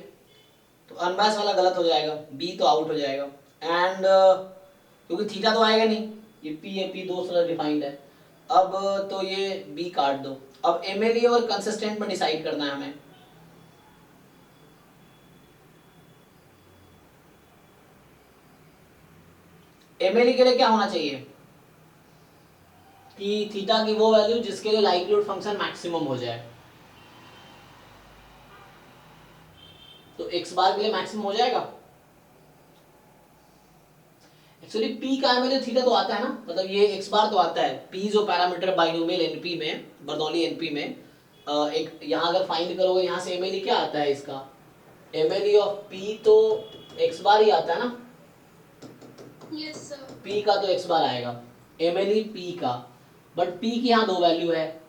Speaker 1: तो अनबायस्ड वाला गलत हो जाएगा, b तो आउट हो जाएगा। एंड क्योंकि थीटा तो आएगा नहीं, ये p है, p दो तरह डिफाइंड है। अब तो ये b काट दो। अब एमएलई और कंसिस्टेंट में डिसाइड करना है हमें। एमएलई के लिए क्या होना चाहिए कि थीटा की वो वैल्यू जिसके लिए लाइक्लीहुड फंक्शन मैक्सिमम हो जाए। तो x बार के लिए मैक्सिमम हो जाएगा। एक्चुअली p का एमएलई थीटा तो आता है ना, मतलब ये x बार तो आता है। p जो पैरामीटर बाइनोमियल एनपी में, बर्नौली एनपी में एक यहाँ अगर फाइंड करोगे यहाँ से एमएलई क्या आता है इसका, एमएलई ऑफ p तो x बार ही आता है ना।
Speaker 2: Yes sir.
Speaker 1: p का तो x बार आएगा, एमएलई p का, बट p की यहाँ दो वैल्यू है।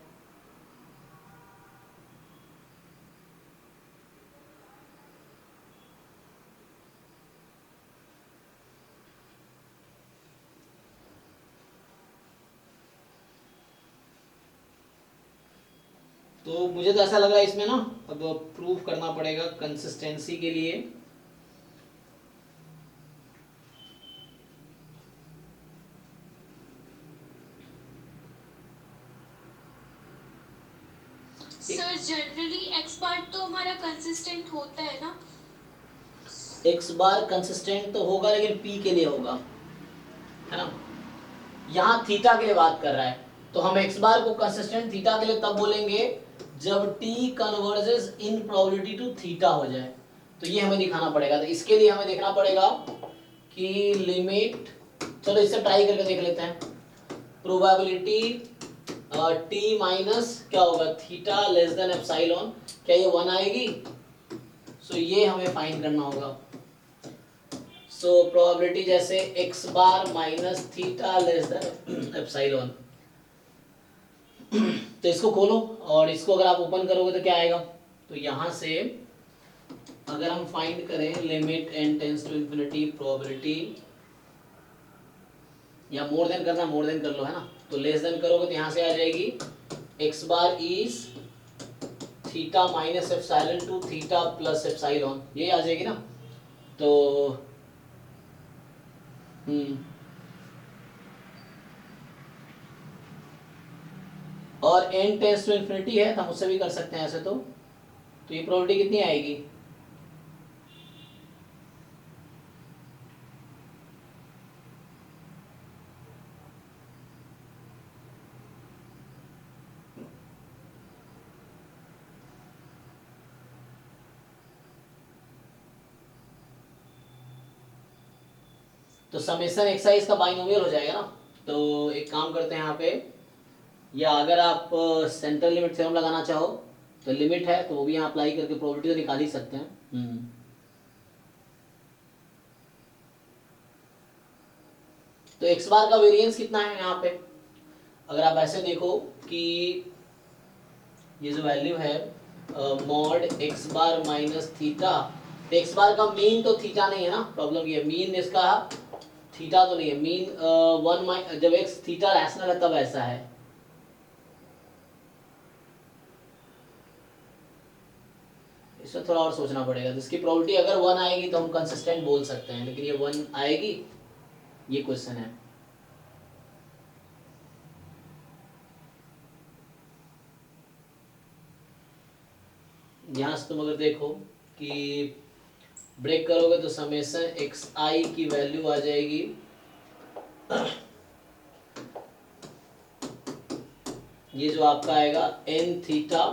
Speaker 1: तो मुझे तो ऐसा लग रहा है इसमें ना अब प्रूव करना पड़ेगा कंसिस्टेंसी के लिए।
Speaker 2: सर जनरली एक्स पार्ट तो हमारा कंसिस्टेंट होता है ना।
Speaker 1: x बार कंसिस्टेंट तो होगा लेकिन p के लिए होगा, है ना। यहाँ थीटा के लिए बात कर रहा है, तो हम x बार को कंसिस्टेंट थीटा के लिए तब बोलेंगे जब t converges in probability to theta हो जाए। तो ये हमें दिखाना पड़ेगा। तो इसके लिए हमें देखना पड़ेगा कि लिमिट, चलो इसे ट्राई करके देख लेते हैं। प्रोबेबिलिटी t माइनस क्या होगा थीटा लेस देन एप्सिलॉन, क्या ये 1 आएगी। सो ये हमें फाइंड करना होगा। सो प्रोबेबिलिटी जैसे x bar minus theta less than epsilon. तो इसको खोलो और इसको अगर आप ओपन करोगे तो क्या आएगा, तो यहाँ से अगर हम फाइंड करें limit n tends to infinity probability, या मोर देन करना, मोर देन कर लो, है ना। तो लेस देन करोगे तो यहाँ से आ जाएगी x bar is theta minus epsilon to theta plus epsilon, ये आ जाएगी ना। तो और n टेंस टू इंफिनिटी है तो हम उससे भी कर सकते हैं ऐसे। तो ये प्रोबेबिलिटी कितनी आएगी, तो समेशन एक्साइज का बाइनोमियल हो जाएगा ना। तो एक काम करते हैं यहाँ पे, या अगर आप सेंट्रल लिमिट थ्योरम लगाना चाहो तो लिमिट है तो वो भी यहाँ अप्लाई करके प्रोबेबिलिटी तो निकाल ही सकते हैं। तो x बार का वेरिएंस कितना है यहाँ पे, अगर आप ऐसे देखो कि ये जो वैल्यू है mod x bar minus theta, तो x बार का मीन तो थीटा नहीं है ना, प्रॉब्लम ये मीन इसका थीटा तो नहीं है। मीन जब x थीटा रैशनल है तब ऐसा है। इसमें थोड़ा और सोचना पड़ेगा। जिसकी प्रोबेबिलिटी अगर 1 आएगी तो हम कंसिस्टेंट बोल सकते हैं, लेकिन ये 1 आएगी, ये क्वेश्चन है। यहाँ से तुम अगर देखो कि ब्रेक करोगे तो समेशन एक्स आई की वैल्यू आ जाएगी ये जो आपका आएगा n theta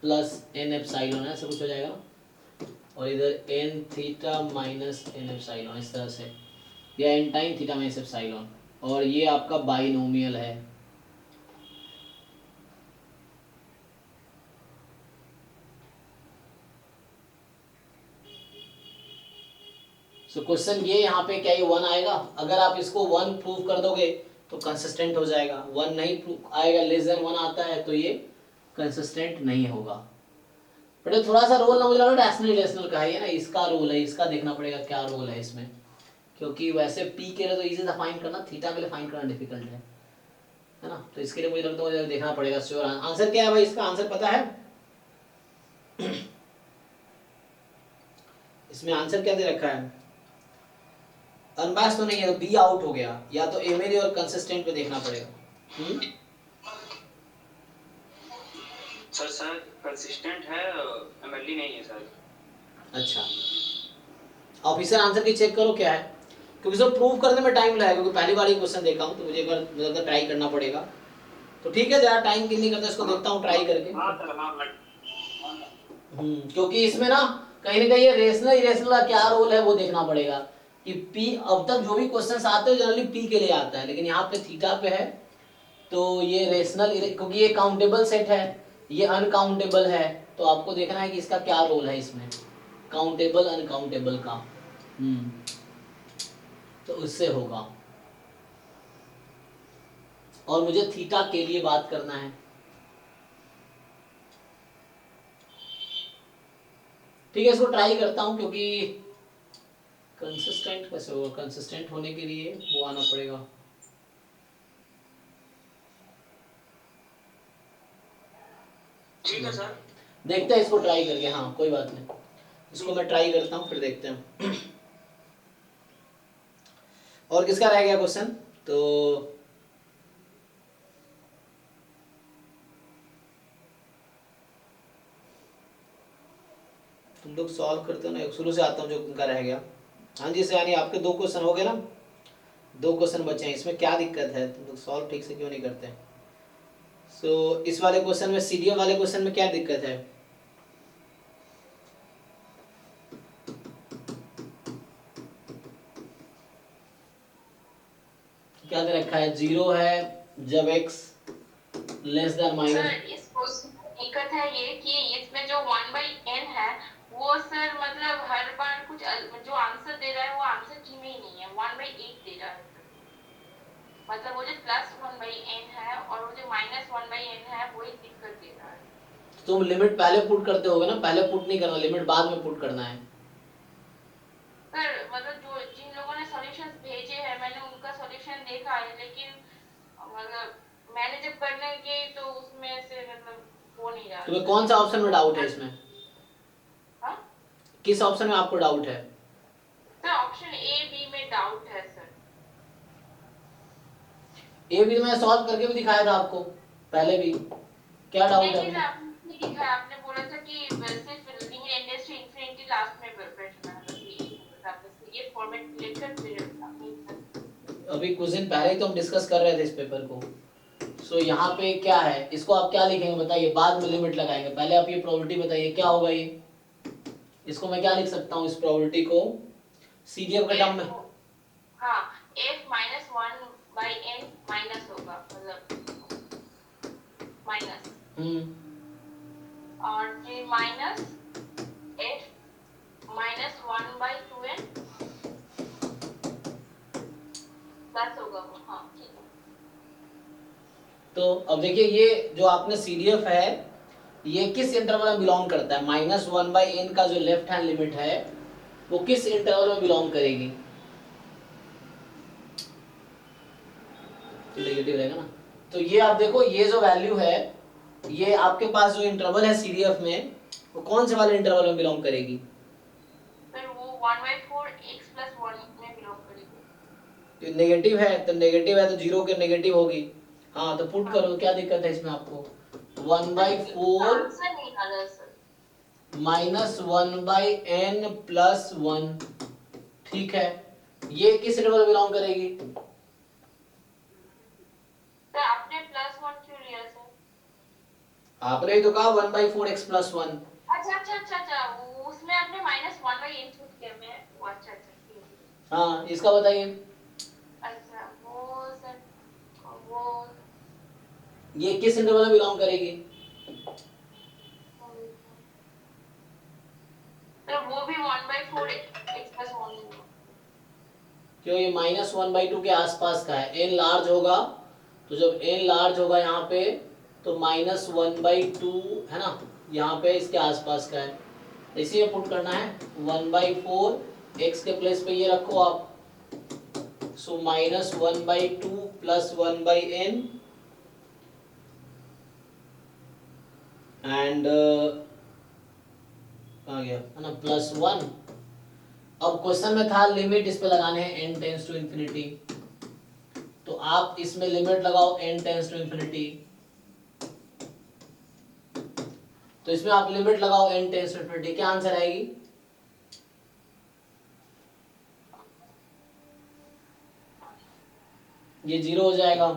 Speaker 1: plus n epsilon है, सब कुछ हो जाएगा, और इधर n theta minus n epsilon, इस तरह से, या n time theta minus epsilon, और ये आपका बाइनोमियल है। सो क्वेश्चन ये यहाँ पे क्या ये 1 आएगा, अगर आप इसको 1 प्रूव कर दोगे तो कंसिस्टेंट हो जाएगा। 1 नहीं प्रूव आएगा, लेस देन 1 आता है तो ये कंसिस्टेंट नहीं होगा। बट ये थोड़ा सा रोल ना मुझे लग रहा है रैशनल इरेशनल का है ना, इसका रोल है, इसका देखना पड़ेगा क्या रोल है इसमें, क्योंकि वैसे पी के लिए तो इजी था फाइंड करना, थीटा के लिए फाइंड करना डिफिकल्ट है ना, तो इसके लिए मुझे लगता है मुझे देखना पड़ेगा श्योर। आंसर क्या है भाई, इसका आंसर पता है? इसमें आंसर क्या दे रखा है? अनबायस्ड तो नहीं है, तो बी आउट हो गया, या तो एमएलए और कंसिस्टेंट पे देखना पड़ेगा।
Speaker 5: सर कंसिस्टेंट है, एमएलडी नहीं है सर।
Speaker 1: अच्छा, ऑफिसर आंसर की चेक करो क्या है, क्योंकि सर प्रूव करने में टाइम लगेगा, क्योंकि पहली बार ये क्वेश्चन देखा हूँ तो मुझे एक बार मतलब ट्राई करना पड़ेगा। तो ठीक है, जरा टाइम किल नहीं करता, इसको देखता हूँ ट्राई करके। क्योंकि इसमें ना कहीं ये रेशनल इरेशनल का क्या रोल है वो देखना पड़ेगा कि पी, अब तक जो भी क्वेश्चंस आते हैं जनरली पी के लिए आता है, लेकिन यहाँ पे थीटा पे है तो ये रेशनल, क्योंकि ये काउंटेबल सेट है, ये अनकाउंटेबल है, तो आपको देखना है कि इसका क्या रोल है इसमें, काउंटेबल अनकाउंटेबल का। तो उससे होगा, और मुझे थीटा के लिए बात करना है। ठीक है, इसको ट्राई करता हूं, क्योंकि कंसिस्टेंट कैसे होगा, कंसिस्टेंट होने के लिए वो आना पड़ेगा।
Speaker 5: ठीक है सर,
Speaker 1: देखते हैं इसको ट्राई करके। हाँ कोई बात नहीं, इसको मैं ट्राई करता हूँ फिर देखते हैं। और किसका रह गया क्वेश्चन? तो तुम लोग सॉल्व करते हो ना, शुरू से आता हूँ जो उनका रह गया। हाँ जी, से यानी आपके 2 क्वेश्चन हो गए ना, 2 क्वेश्चन बचे हैं, इसमें क्या दिक्कत है, तुम लोग सॉल्व ठीक से क्यों नहीं करते? सो इस वाले क्वेश्चन में, सीडीएफ वाले क्वेश्चन में क्या दिक्कत है? क्या दे रखा है? 0 है जब x less then minus.
Speaker 4: Sir इस क्वेश्चन में दिक्कत है ये कि इसमें जो 1/n है वो सर मतलब हर बार कुछ जो आंसर दे रहा है वो आंसर की में ही नहीं है, 1/8 दे रहा है। मतलब वो जो +1/n है और वो जो -1/n है वही दिक्कत दे रहा है।
Speaker 1: तुम लिमिट पहले पुट करते होगे ना, पहले पुट नहीं करना, लिमिट बाद में पुट करना है।
Speaker 4: सर मतलब जो जिन लोगों ने सॉल्यूशंस भेजे हैं मैंने उनका सॉल्यूशन देखा है, लेकिन मतलब मैंने जब करने गई तो उसमें से मतलब हो नहीं रहा।
Speaker 1: तुम्हें कौन सा ऑप्शन में डाउट है इसमें?
Speaker 4: हाँ
Speaker 1: किस ऑप्शन में आपको डाउट है?
Speaker 4: सर ऑप्शन ए बी में डाउट है सर।
Speaker 1: ए भी मैं सॉल्व करके भी दिखाया था आपको पहले भी, क्या डाउट है?
Speaker 4: लेकिन आपने दिखाया, आपने बोला था कि सिर्फ limit n tends to infinity last में बैठना है, बस ये फॉर्मेट लेकर फिर
Speaker 1: अभी कुछ दिन पहले ही तो हम डिस्कस कर रहे थे इस पेपर को। सो यहाँ पे क्या है, इसको आप क्या लिखेंगे बताइए, बाद में लिमिट लगाएंगे, पहले आप ये प्रोबेबिलिटी बताइए क्या होगा ये। इसको मैं क्या लिख सकता हूँ, इस प्रोबेबिलिटी को सीडीएफ के टर्म में?
Speaker 4: हाँ f -1/n माइनस होगा, मतलब माइनस और फिर माइनस f -1/2n प्लस होगा वो। हाँ ठीक है।
Speaker 1: तो अब देखिए ये जो आपने सीडीएफ है ये किस इंटरवल में बिलोंग करता है, -1/n का जो लेफ्ट हैंड लिमिट है वो किस इंटरवल में बिलोंग करेगी? नेगेटिव रहेगा ना, तो ये आप देखो ये जो वैल्यू है ये आपके पास जो इंटरवल है सीडीएफ में वो कौन से वाले इंटरवल में बिलोंग करेगी?
Speaker 4: फिर वो 1/4 x + 1 में बिलोंग करेगी।
Speaker 1: ये नेगेटिव है तो नेगेटिव है तो 0 के नेगेटिव होगी। हाँ तो पुट करो, क्या दिक्कत है इसमें आपको? 1/4
Speaker 4: आंसर नहीं आ रहा सर।
Speaker 1: -1/n + 1, ठीक है, ये किस इंटरवल में बिलोंग करेगी?
Speaker 4: सर आपने +1 क्यों लिया सर?
Speaker 1: आपने ही तो कहा 1/4 x + 1।
Speaker 4: अच्छा उसमें आपने -1/n छूट किया मैं वो अच्छा ठीक है।
Speaker 1: हाँ इसका बताइए,
Speaker 4: अच्छा वो सर वो
Speaker 1: ये किस इंटरवल में बिलोंग करेगी?
Speaker 4: तो वो भी 1/4 x + 1 होगा।
Speaker 1: क्यों, ये -1/2 के आसपास का है, n लार्ज होगा तो जब n लार्ज होगा यहाँ पे तो -1/2 है ना, यहाँ पे इसके आसपास का है, इसी में पुट करना है 1/4, एक्स के प्लेस पे ये रखो आप, सो -1/2 प्लस 1/n एंड कहाँ गया है ना, +1। अब क्वेश्चन में था लिमिट इस पे लगाने हैं n टेंस टू इंफिनिटी, तो आप इसमें लिमिट लगाओ n टेंस टू इंफिनिटी, तो इसमें आप लिमिट लगाओ n टेंस टू इंफिनिटी, क्या आंसर आएगी? ये 0 हो जाएगा,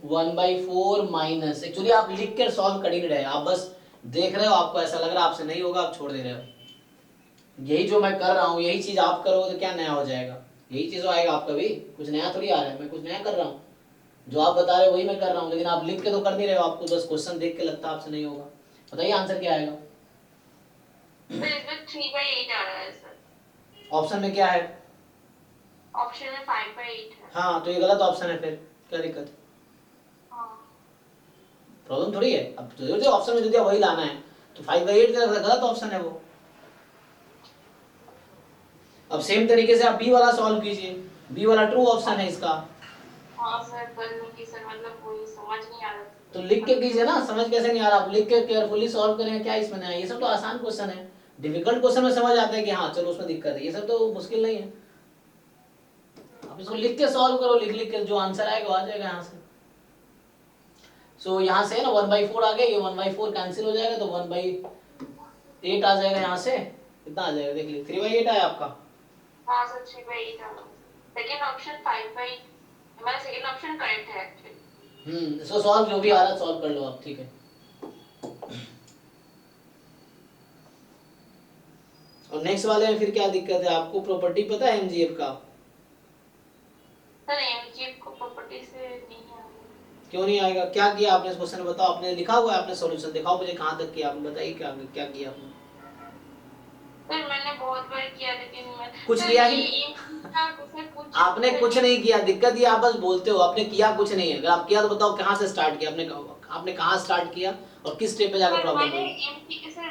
Speaker 1: 1/4 माइनस, एक्चुअली आप लिख कर सॉल्व कर ही नहीं रहे, आप बस देख रहे हो, आपको ऐसा लग रहा है आपसे नहीं होगा, आप छोड़ दे रहे हो। यही जो मैं कर रहा हूँ यही चीज आप करोगे तो क्या नया हो जाएगा, यही चीज आएगा आपका भी, कुछ नया थोड़ी आ रहा है, मैं कुछ नया कर रहा हूँ, जो आप बता रहे हो वही मैं कर रहा हूँ, लेकिन आप लिख के तो कर नहीं रहे हो, आपको बस क्वेश्चन देख के लगता है आपसे नहीं होगा। बताइए आंसर क्या आएगा?
Speaker 4: सर इसमें 3/8 आ रहा है सर।
Speaker 1: ऑप्शन में क्या है?
Speaker 4: ऑप्शन में 5/8 है।
Speaker 1: हाँ तो ये गलत ऑप्शन है, फिर क्या दिक्कत है?
Speaker 4: हाँ।
Speaker 1: प्रॉब्लम थोड़ी है, अब जो ऑप्शन में जो दिया वही लाना है, तो 5/8 गलत ऑप्शन है वो। अब सेम तरीके से आप बी वाला सॉल्व कीजिए, बी वाला ट्रू ऑप्शन है इसका।
Speaker 4: हाँ सर कर लूंगी सर, मतलब वही समझ नहीं आ रहा।
Speaker 1: तो लिख के कीजिए ना, समझ कैसे नहीं आ रहा, आप लिख के केयरफुली सॉल्व करें, क्या इसमें नया है? ये सब तो आसान क्वेश्चन है, डिफिकल्ट क्वेश्चन में समझ आता है कि हाँ चलो उसमें दिक्कत है, ये सब तो मुश्किल नहीं है, आप इसको लिख के सॉल्व करो, लिख लिख के जो आंसर आएगा वो आ जाएगा यहाँ से। सो यहाँ से ना 1/4 आ गया, ये 1/4 कैंसिल हो जाएगा, तो 1/8 आ जाएगा यहाँ से, कितना आ जाएगा देख लीजिए, 3/8 आया आपका।
Speaker 4: हाँ सर 3/8 आ रहा है। सेकंड ऑप्शन 5/8, हमारा सेकंड ऑप्शन करेक्ट है एक्चुअली।
Speaker 1: इसको सॉल्व जो भी आ रहा है सॉल्व कर लो आप, ठीक है। और नेक्स्ट वाले में फिर क्या दिक्कत है आपको? प्रॉपर्टी पता है एमजीएफ का?
Speaker 4: सर एमजीएफ को प्रॉपर्टी से नहीं आ रहा।
Speaker 1: क्यों नहीं आएगा? क्या किया आपने इस क्वेश्चन में, बताओ, आपने लिखा हुआ है, आपने सॉल्यूशन दिखाओ मुझे कहाँ तक किया आपने, बताइए क्या क्या किया आपने?
Speaker 4: सर मैंने बहुत बार किया लेकिन मैं
Speaker 1: कुछ
Speaker 4: सर
Speaker 1: किया ही
Speaker 4: ये कुछ
Speaker 1: आपने कुछ नहीं किया, दिक्कत ये आप बस बोलते हो, आपने किया कुछ नहीं है, अगर आप किया तो बताओ कहाँ से स्टार्ट किया आपने कहाँ स्टार्ट किया और किस स्टेप पे जाकर प्रॉब्लम
Speaker 4: मैंने
Speaker 1: हुई?
Speaker 4: एमटी सर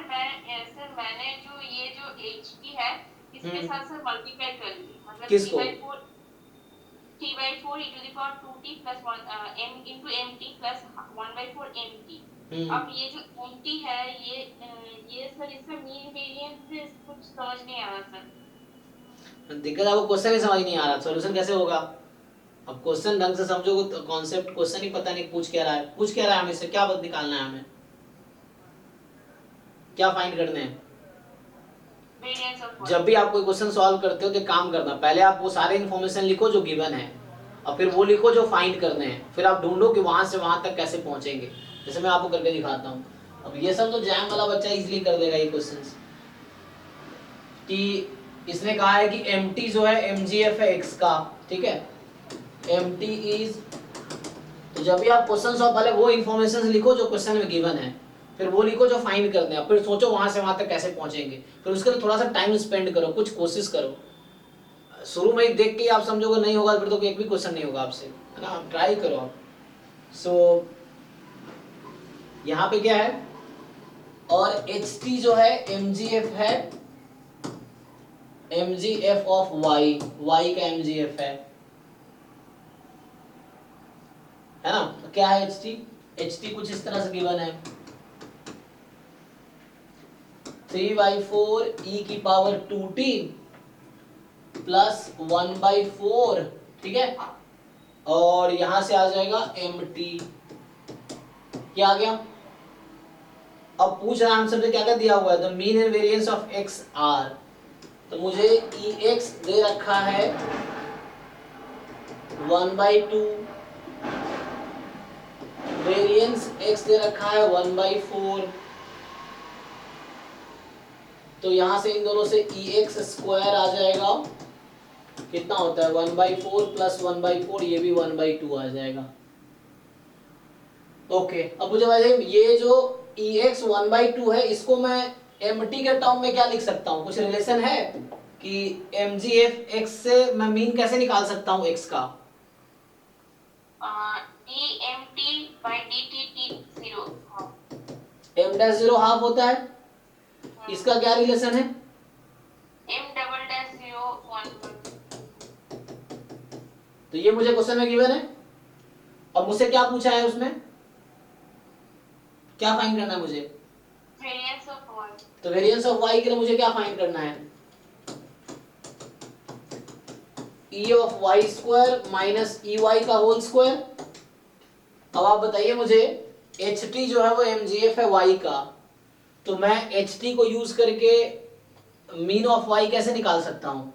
Speaker 4: मैंने जो ये जो एचटी है इसके साथ सर मल्टीप्लाई कर ली, मतलब
Speaker 1: किसको?
Speaker 4: 3/4 e to the power 2t plus 1 m into mt plus 1/4 mt। अब ये जो mt है ये सर इसका मीन वेरिएंस कुछ समझ नहीं आ रहा सर।
Speaker 1: दिक्कत आपको क्वेश्चन ही समझ नहीं आ रहा, सॉल्यूशन कैसे होगा? अब क्वेश्चन ढंग से समझोगे तो कॉन्सेप्ट, क्वेश्चन ही पता नहीं पूछ क्या रहा है, पूछ क्या रहा है हमें से, क्या निकालना है हमें, क्या फाइंड करने हैं? जब भी आप कोई क्वेश्चन सॉल्व करते हो तो काम करना, पहले आप वो सारे इन्फॉर्मेशन लिखो जो गिवन है, और फिर वो लिखो जो फाइंड करने हैं, फिर आप ढूंढो कि वहां से वहां तक कैसे पहुंचेंगे, जैसे मैं आपको करके दिखाता हूँ। अब ये सब तो जैम वाला बच्चा इजीली कर देगा ये क्वेश्चंस, कि इसने कहा है कि mt जो है mgf है x का, ठीक है, mt इज, तो जब भी आप क्वेश्चन सॉल्व पहले वो इन्फॉर्मेशन लिखो जो क्वेश्चन में गिवन है, फिर वो लिखो जो फाइंड करने हैं, फिर सोचो वहां से वहां तक कैसे पहुंचेंगे, फिर उसके लिए थोड़ा सा टाइम स्पेंड करो, कुछ कोशिश करो। शुरू में ही देख के आप समझोगे नहीं होगा फिर तो एक भी क्वेश्चन नहीं होगा आपसे, है ना, आप ट्राई करो आप। सो यहाँ पे क्या है, और ht जो है mgf है, mgf ऑफ y का mgf है ना, तो क्या है ht कुछ इस तरह से गिवन है, 3/4 e की पावर 2t प्लस 1/4, ठीक है, और यहां से आ जाएगा mt, क्या आ गया? अब पूछ रहा आंसर में क्या क्या दिया हुआ है, the mean and variance of x r, तो मुझे ex दे रखा है 1/2, वेरिएंस x दे रखा है 1/4, तो यहां से इन दोनों से ex स्क्वायर आ जाएगा, कितना होता है 1/4 प्लस 1/4, ये भी 1/2 आ जाएगा। ओके, अब मुझे बताइए ये जो ex 1/2 है, इसको मैं mt के टर्म में क्या लिख सकता हूँ, कुछ रिलेशन है कि mgf x से मैं मीन कैसे निकाल सकता हूँ x का?
Speaker 4: dmt/dt
Speaker 1: m डैश 0 हाफ होता है, इसका क्या रिलेशन है?
Speaker 4: m डबल डैश 0 1
Speaker 1: तो ये मुझे क्वेश्चन में गिवन है और मुझसे क्या पूछा है, उसमें क्या फाइंड करना है मुझे?
Speaker 4: Variance of y।
Speaker 1: तो वेरिएंस ऑफ y के लिए मुझे क्या फाइंड करना है? e of y square minus E y का होल स्क्वायर। अब आप बताइए मुझे, एच टी जो है वो mgf है y का, तो मैं एच टी को यूज करके मीन ऑफ y कैसे निकाल सकता हूं?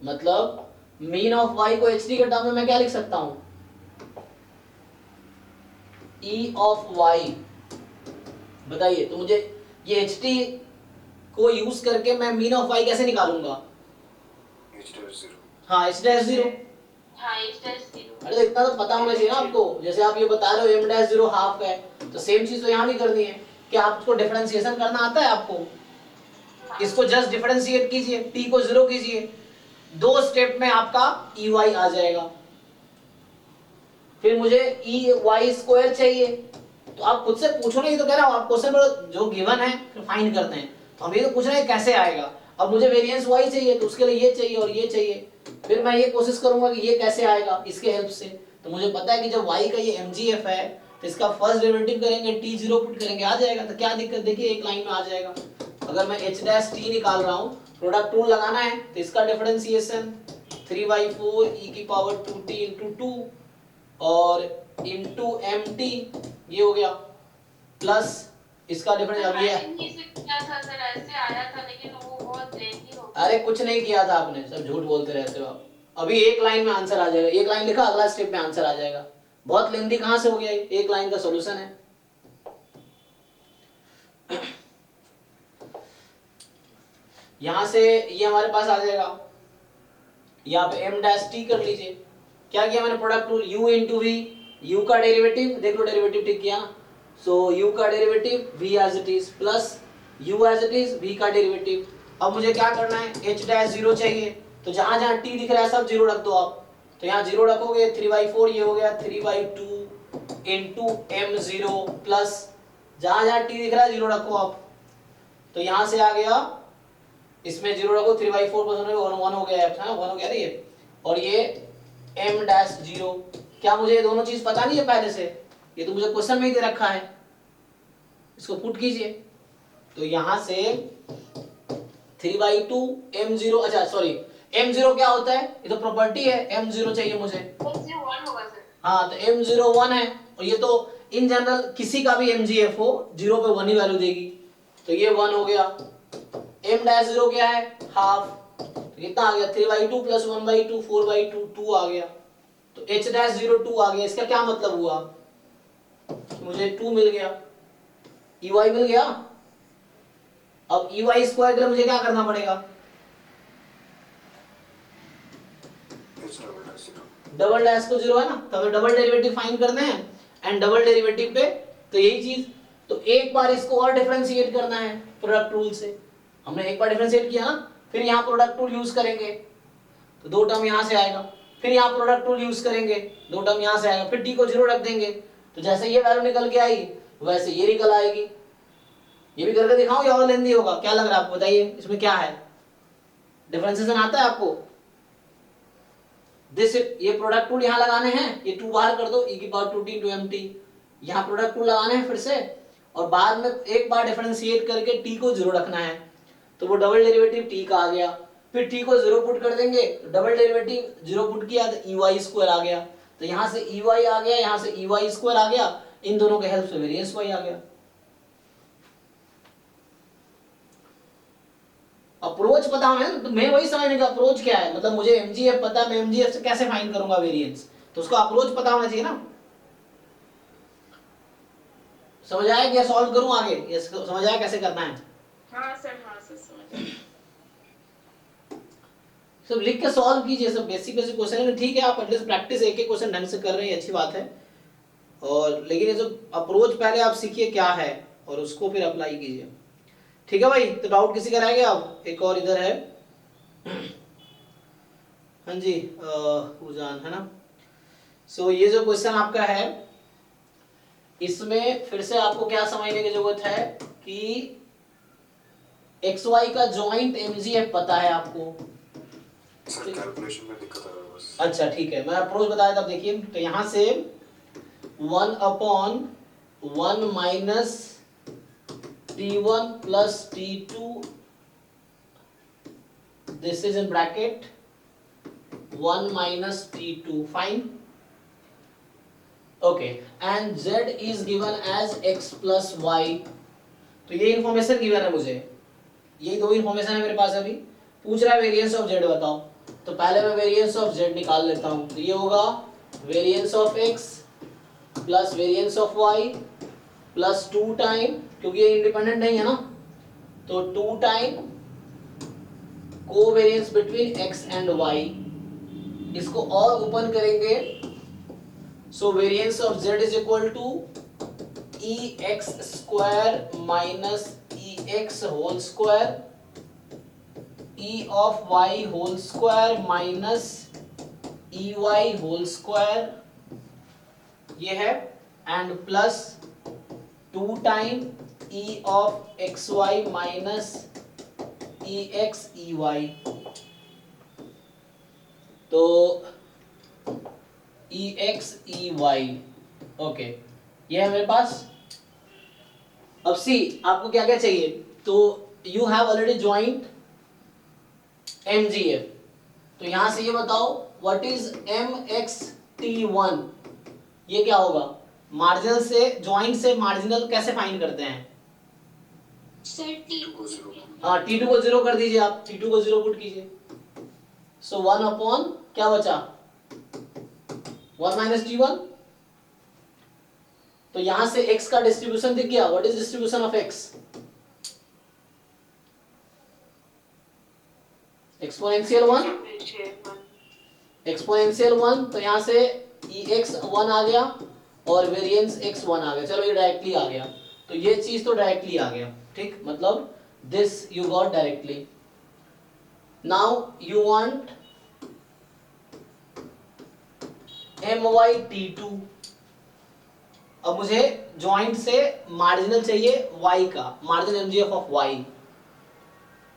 Speaker 1: मतलब मीन ऑफ y को एच टी के टर्म में मैं क्या लिख सकता हूं? e of y। बताइए तो मुझे ये एच टी को यूज करके मैं मीन ऑफ y कैसे निकालूंगा? हाँ एच डैश 0।
Speaker 4: हाँ h डैश 0।
Speaker 1: अरे तो इतना तो पता होना चाहिए ना आपको। जैसे आप ये बता रहे हो m डैश 0 हाफ है, तो सेम चीज तो यहाँ भी करनी है। क्या आपको डिफरेंशिएशन करना आता है आपको? इसको जस्ट डिफरेंशिएट कीजिए, t को 0 कीजिए, 2 स्टेप में आपका ई वाई आ जाएगा। फिर मुझे ई वाई स्क्वायर चाहिए, तो आप खुद से पूछो ना, ये तो कह रहा हूं आप क्वेश्चन में जो गिवन है फिर फाइंड करते हैं, तो हम ये तो पूछ रहे हैं कैसे आएगा। अब मुझे वेरिएंस वाई चाहिए, तो उसके लिए ये चाहिए और ये चाहिए, फिर मैं ये कोशिश करूंगा कि ये कैसे आएगा इसके हेल्प से। तो मुझे पता है कि जब y का ये mgf है तो इसका फर्स्ट डेरिवेटिव करेंगे, t0 पुट करेंगे, आ जाएगा। तो क्या दिक्कत, देखिए एक लाइन में आ जाएगा। अगर मैं h डैश t निकाल रहा हूँ, प्रोडक्ट टूल लगाना है, तो इसका डिफरेंशिएशन 3/4 e की पावर 2t इंटू 2 और इंटू mt, ये हो गया, प्लस इसका डिफरेंस अब ये
Speaker 4: क्या था सर, ऐसे आया था लेकिन वो बहुत लेंथी हो।
Speaker 1: अरे कुछ नहीं किया था आपने, सब झूठ बोलते रहते हो आप। अभी एक लाइन में आंसर आ जाएगा, एक लाइन लिखा, अगला स्टेप में आंसर आ जाएगा। बहुत लेंथी कहां से हो गया, एक लाइन का सॉल्यूशन है। यहां से ये हमारे पास आ जाएगा, यहाँ पे m डैश t कर लीजिए। क्या किया मैंने, product rule, u into v, u का डेरिवेटिव देख लो, डेरिवेटिव ठीक किया, सो u का derivative v as it is plus u as it is v का डेरिवेटिव। अब मुझे क्या करना है, h डैश 0 चाहिए, तो जहां जहां t दिख रहा है सब 0 रख दो आप। तो यहाँ 0 रखोगे, 3/4 ये हो गया 3/2 इंटू m0 प्लस जहां जहां t दिख रहा है 0 रखो आप। तो यहाँ से आ गया, इसमें 0 रखो, 3/4 प्लस 1 हो गया, 1 हो गया ये, और ये m डैश 0। क्या मुझे ये दोनों चीज पता नहीं है पहले से? ये तो मुझे क्वेश्चन में ही दे रखा है, इसको पुट कीजिए। तो यहाँ से 3/2 m0, अच्छा सॉरी m0 क्या होता है, ये तो प्रॉपर्टी है, m0 चाहिए मुझे।
Speaker 4: 1 होगा सर।
Speaker 1: हाँ तो m0 1 है, और ये तो इन जनरल किसी का भी mgf हो 0 पे 1 ही वैल्यू देगी, तो ये 1 हो गया। m डैश 0 क्या है, हाफ, तो कितना आ गया, 3/2 प्लस 1/2 4/2 2 आ गया। तो h डैश 0 2 आ गया। इसका क्या मतलब हुआ, मुझे 2 मिल गया, ey मिल गया। अब ey स्क्वायर के लिए मुझे क्या करना पड़ेगा, डबल डैश को 0 है ना, तो हमें डबल डेरिवेटिव फाइंड करने हैं, एंड डबल डेरिवेटिव पे तो यही चीज, तो एक बार इसको और डिफरेंशिएट करना है प्रोडक्ट रूल से। हमने एक बार डिफरेंशिएट किया ना, फिर यहाँ प्रोडक्ट रूल यूज करेंगे, तो 2 टर्म यहाँ से आएगा, फिर यहाँ प्रोडक्ट रूल यूज करेंगे, 2 टर्म यहाँ से आएगा, फिर t को 0 रख देंगे, तो जैसे ये वैल्यू निकल के आई वैसे ये निकल आएगी। ये भी करके दिखाऊं या और लेंदी होगा, क्या लग रहा है आपको, बताइए इसमें क्या है, डिफरेंशिएशन आता है आपको? दिस ये प्रोडक्ट रूल यहाँ लगाने हैं, ये 2 बाहर कर दो, e की पावर 2t into mt, यहाँ प्रोडक्ट रूल लगाने हैं फिर से, और बाद में एक बार डिफरेंशिएट करके t को 0 रखना है, तो वो डबल डेरिवेटिव t का आ गया। फिर t को 0 पुट कर देंगे, डबल डेरिवेटिव 0 पुट किया तो ey स्क्वायर आ गया, तो यहाँ से ey आ गया, यहाँ से ey स्क्वायर आ गया, इन दोनों के हेल्प से वेरिएंस y आ गया। अप्रोच पता है तो मैं वही समझने का, अप्रोच क्या है, मतलब मुझे mgf पता है, मैं mgf से कैसे फाइंड करूंगा वेरिएंस, तो उसका अप्रोच पता होना चाहिए ना। समझ आया क्या, सॉल्व करूं आगे, ये समझ आया कैसे करना है?
Speaker 4: हाँ सर समझ।
Speaker 1: सब लिख के सॉल्व कीजिए, सब बेसिक बेसिक क्वेश्चन है, ठीक है आप एटलीस्ट प्रैक्टिस एक एक क्वेश्चन ढंग से कर रहे हैं, अच्छी बात है। और लेकिन ये जो अप्रोच पहले आप सीखिए क्या है और उसको फिर अप्लाई कीजिए, ठीक है भाई। तो डाउट किसी का रह गया? अब एक और इधर है, हाँ जी उजान है ना। सो ये जो क्वेश्चन आपका है इसमें फिर से आपको क्या समझने की जरूरत है कि XY का जॉइंट MGF पता है आपको।
Speaker 6: सर कैलकुलेशन में दिक्कत आ रहा है बस।
Speaker 1: अच्छा ठीक है, मैं अप्रोच बताया था। देखिए तो यहां से 1/1 minus T1 plus T2, this is in bracket 1 minus T2, fine, okay, and Z is given as x plus y. तो ये इन्फॉर्मेशन गिवन है मुझे, यही दो इन्फॉर्मेशन है मेरे पास। अभी पूछ रहा है वेरिएंस ऑफ Z बताओ, तो पहले मैं वेरिएंस ऑफ Z निकाल लेता हूं। तो ये होगा variance of x plus variance of y plus 2 time, क्योंकि ये इंडिपेंडेंट नहीं है ना, तो 2 time covariance between x and y। इसको और ओपन करेंगे, so variance of Z is equal to ex square minus ex whole square e of y whole square minus ey whole square, ये है, and plus 2 time e of xy minus ex ey। तो ex ey, ओके, ये है मेरे पास। अब सी आपको क्या क्या चाहिए, तो you have already joint MGF, तो यहां से ये बताओ व्हाट इज MXT1, ये क्या होगा? मार्जिनल से ज्वाइंट से मार्जिनल कैसे फाइंड करते हैं?
Speaker 2: सर
Speaker 1: हाँ, T2 को 0 कर दीजिए, आप T2 को 0 पुट कीजिए, सो 1 अपॉन क्या बचा 1 माइनस T1। तो यहां से x का डिस्ट्रीब्यूशन दिख गया, what is distribution of x? Exponential 1, exponential 1, तो यहां से ex 1 आ गया और वेरिएंस x 1 आ गया। चलो ये डायरेक्टली आ गया, तो ये चीज तो डायरेक्टली आ गया, ठीक, मतलब this you got directly. Now you want MYT2। अब मुझे जॉइंट से मार्जिनल चाहिए y का, मार्जिनल MGF ऑफ y,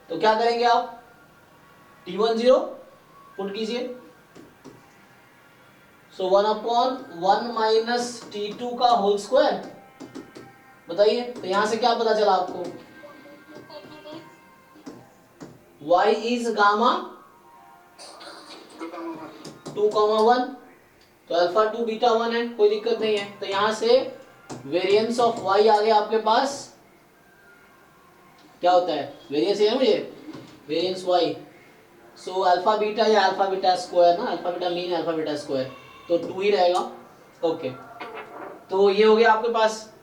Speaker 1: तो क्या करेंगे आप? T1 0 पुट कीजिए, सो 1 अपॉन 1 माइनस T2 का होल स्क्वायर, बताइए, तो यहां से क्या पता चला आपको? y इज गामा 2,1, तो अल्फा 2 बीटा 1 है, कोई दिक्कत नहीं है। तो यहां से वेरिएंस ऑफ y आ गया आपके पास, क्या होता है वेरिएंस, है मुझे variance y, so alpha beta या अल्फा बीटा स्क्वायर ना, alpha beta mean alpha beta square, तो 2 ही रहेगा, ओके। तो ये हो गया आपके पास।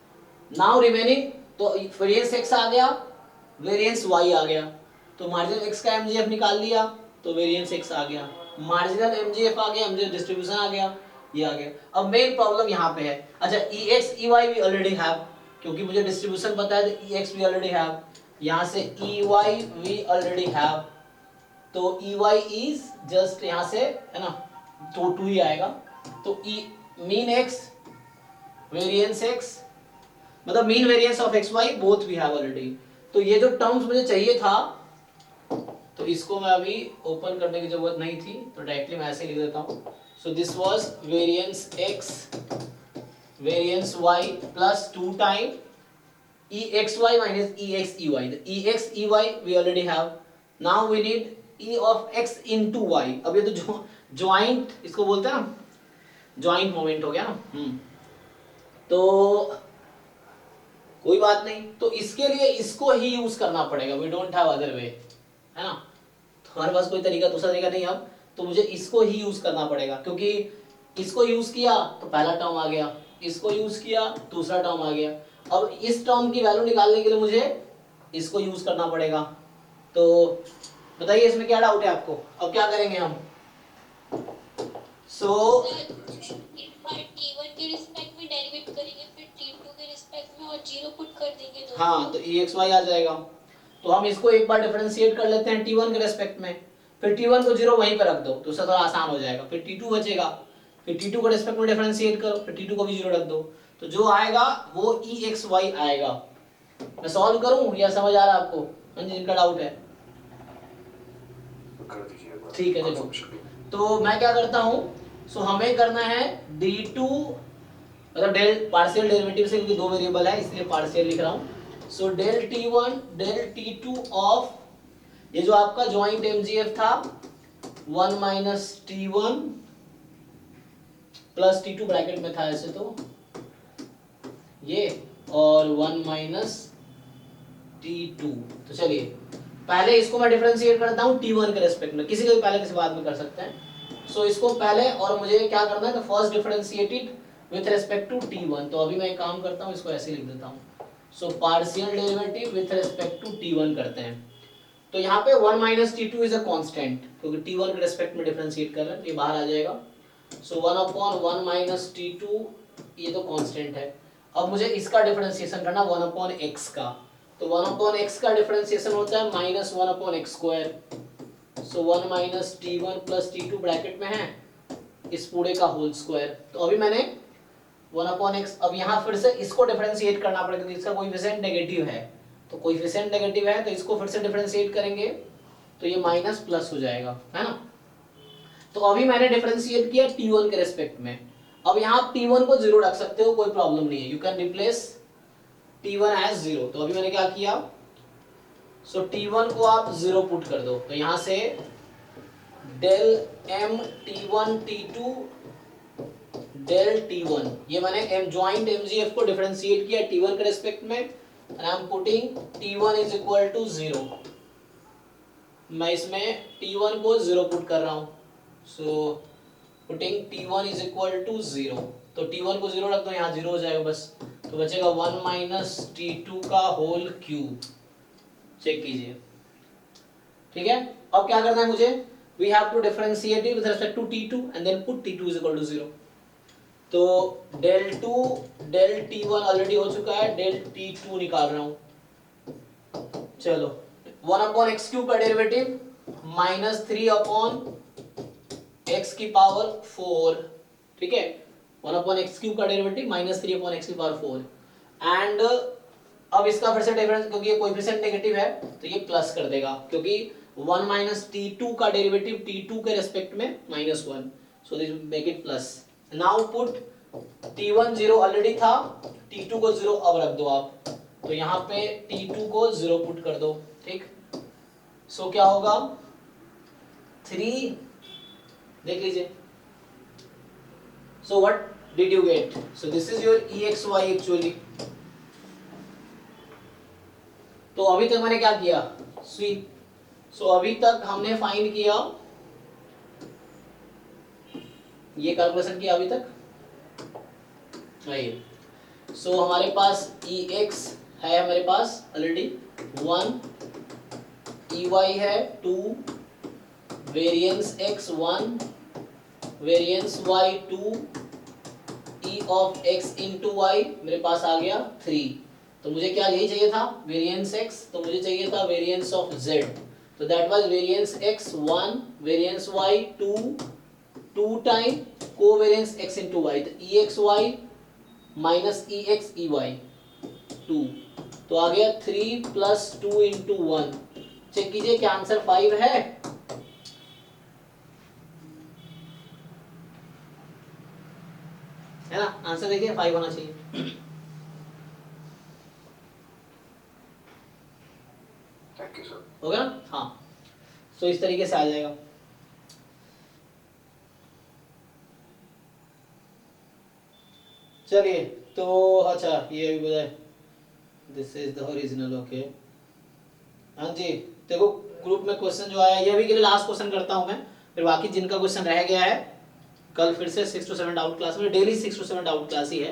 Speaker 1: नाउ रिमेनिंग, तो वेरिएंस x आ गया, वेरिएंस y आ गया, तो मार्जिनल x का MGF निकाल लिया, तो वेरिएंस x आ गया, मार्जिनल MGF आ गया, MGF डिस्ट्रीब्यूशन आ गया, ये आ गया। अब मेन प्रॉब्लम यहाँ पे है, अच्छा ex ey we already have, क्योंकि मुझे डिस्ट्रीब्यूशन पता है, तो ex वी ऑलरेडी हैव, यहाँ से ey वी ऑलरेडी हैव, तो ey इज जस्ट यहाँ से है ना, तो 2 ही आएगा, तो मीन x वेरिएंस x, मतलब mean variance of xy both we have already. तो ये जो टर्म्स मुझे चाहिए था, तो इसको मैं अभी ओपन करने की जरूरत नहीं थी, तो डायरेक्टली मैं ऐसे लिख देता हूँ। So this was variance x variance y plus 2 time exy minus exey, the exey we already have, now we need e of x into y। अब ये तो ज्वाइंट इसको बोलते हैं ना, ज्वाइंट मोमेंट हो गया ना, तो कोई बात नहीं, तो इसके लिए इसको ही यूज करना पड़ेगा, we don't have other way, है ना, तो हमारे पास कोई तरीका दूसरा तरीका नहीं अब, तो मुझे इसको ही यूज करना पड़ेगा, क्योंकि इसको यूज किया तो पहला टर्म आ गया, इसको यूज किया दूसरा टर्म आ गया, अब इस टर्म की वैल्यू निकालने के लिए मुझे इसको यूज करना पड़ेगा। तो बताइए इसमें क्या डाउट है आपको, अब क्या करेंगे हम? सो
Speaker 2: T1 के रिस्पेक्ट में डेरिवेट करेंगे, फिर T2 के रिस्पेक्ट में और 0 पुट कर देंगे दोनों।
Speaker 1: हाँ, तो exy आ जाएगा, तो हम इसको एक बार डिफरेंशिएट कर लेते हैं T1 के रेस्पेक्ट में, फिर T1 को 0 वहीं पे रख दो, तो उससे थोड़ा आसान हो जाएगा, फिर T2 बचेगा, फिर T2 के रेस्पेक्ट में डिफरेंशिएट करो, फिर T2 को भी 0 रख दो, तो जो आएगा वो EXY आएगा। मैं सॉल्व करूं या समझ आ रहा है आपको? हाँ जी, जिनका डाउट है
Speaker 6: कर दीजिए एक बार।
Speaker 1: ठीक है। देखो
Speaker 6: Confirmation।
Speaker 1: तो मैं क्या करता हूं, सो हमें करना है D2 मतलब डेल पार्शियल डेरिवेटिव से, क्योंकि दो वेरिएबल है इसलिए पार्शियल लिख रहा हूं। So del T1 del T2 of ये जो आपका ज्वाइंट MGF था 1 minus T1 plus T2 bracket में था ऐसे तो ये, और 1 माइनस T2। तो चलिए पहले इसको मैं डिफरेंशिएट करता हूँ T1 के रेस्पेक्ट में, किसी को भी पहले किसी बाद में कर सकते हैं। सो इसको पहले, और मुझे क्या करना है तो first differentiated with respect to T1। तो अभी मैं एक काम करता हूँ, इसको ऐसे लिख देता हूँ। So partial derivative with respect to T1 करते हैं। तो यहाँ पे 1 minus T2 is a constant, क्योंकि T1 के रेस्पेक्ट में डिफरेंशिएट कर रहे हैं, ये बाहर आ जाएगा। सो 1 अपॉन 1 माइनस T2 ये तो कांस्टेंट है। अब मुझे इसका डिफरेंशिएशन करना 1 अपॉन x का, तो 1 अपॉन x का डिफरेंशिएशन होता है माइनस 1 अपॉन एक्स स्क्वायर। सो 1 minus T1 plus T2 bracket में है इस पूरे का होल स्क्वायर। तो अभी मैंने 1 अपॉन x, अब यहाँ फिर से इसको डिफरेंशिएट करना पड़ेगा क्योंकि इसका कोएफिशिएंट नेगेटिव है, तो कोएफिशिएंट नेगेटिव है तो इसको फिर से डिफरेंशिएट करेंगे तो ये माइनस प्लस हो जाएगा, है ना। तो अभी मैंने डिफरेंशिएट किया T1 के रेस्पेक्ट में। अब यहाँ आप T1 को 0 रख सकते हो, कोई प्रॉब्लम नहीं है, you can replace T1 as 0। तो अभी मैंने क्या किया, सो T1 को आप 0 पुट कर दो, तो यहाँ से del M T1 T2 del T1, ये मैंने M ज्वाइंट MGF को डिफरेंशिएट किया T1 के रेस्पेक्ट में, and I am putting T1 is equal to 0। मैं इसमें T1 को 0 पुट कर रहा हूँ, so putting T1 is equal to 0। तो T1 को 0 रख दो, यहाँ 0 हो जाएगा बस, तो बचेगा 1 माइनस T2 का होल क्यूब। चेक कीजिए, ठीक है। अब क्या करना है मुझे, we have to differentiate with respect to T2 and then put T2 is equal to 0। तो डेल 2 डेल T1 ऑलरेडी हो चुका है, डेल T2 निकाल रहा हूं। चलो 1 अपॉन एक्स क्यूब का डेरिवेटिव माइनस 3 अपॉन एक्स की पावर 4, ठीक है। 1 अपॉन एक्स क्यूब का डेरिवेटिव माइनस 3 अपॉन एक्स की पावर 4, एंड अब इसका फिर से डिफरेंस, क्योंकि ये कोएफिशिएंट नेगेटिव है तो ये प्लस कर देगा, क्योंकि 1 माइनस T2 का डेरिवेटिव T2 के रेस्पेक्ट में -1, so this make it plus. Now put T1 0 already था, T2 को 0 अब रख दो आप, तो यहाँ पे T2 को 0 पुट कर दो, ठीक। सो क्या होगा 3, देख लीजिए। So what did you get, so this is your EXY actually. तो अभी तक मैंने क्या किया, स्वीप। सो अभी तक हमने फाइंड किया, ये कैलकुलेशन किया अभी तक, सो हमारे पास EX है, हमारे पास ऑलरेडी 1, EY है 2, variance X 1, variance Y 2, E of X into Y मेरे पास आ गया 3। तो मुझे क्या यही चाहिए था, वेरिएंस X, तो मुझे चाहिए था वेरिएंस ऑफ Z, तो that was variance X 1, variance Y 2, 2 time covariance X into Y, तो EXY माइनस EX EY 2, तो आ गया 3 प्लस 2 इंटू 1। चेक कीजिए क्या आंसर 5 है, है ना। आंसर देखिए 5 होना चाहिए।
Speaker 6: Thank you sir.
Speaker 1: हो गया ना, हाँ। सो इस तरीके से आ जाएगा। चलिए, तो अच्छा ये भी बताए, this is the original, okay. हाँ जी, देखो ग्रुप में क्वेश्चन जो आया, ये अभी के लिए लास्ट क्वेश्चन करता हूँ मैं, फिर बाकी जिनका क्वेश्चन रह गया है कल फिर से 6 to 7 डाउट क्लास में, डेली 6 to 7 डाउट क्लास ही है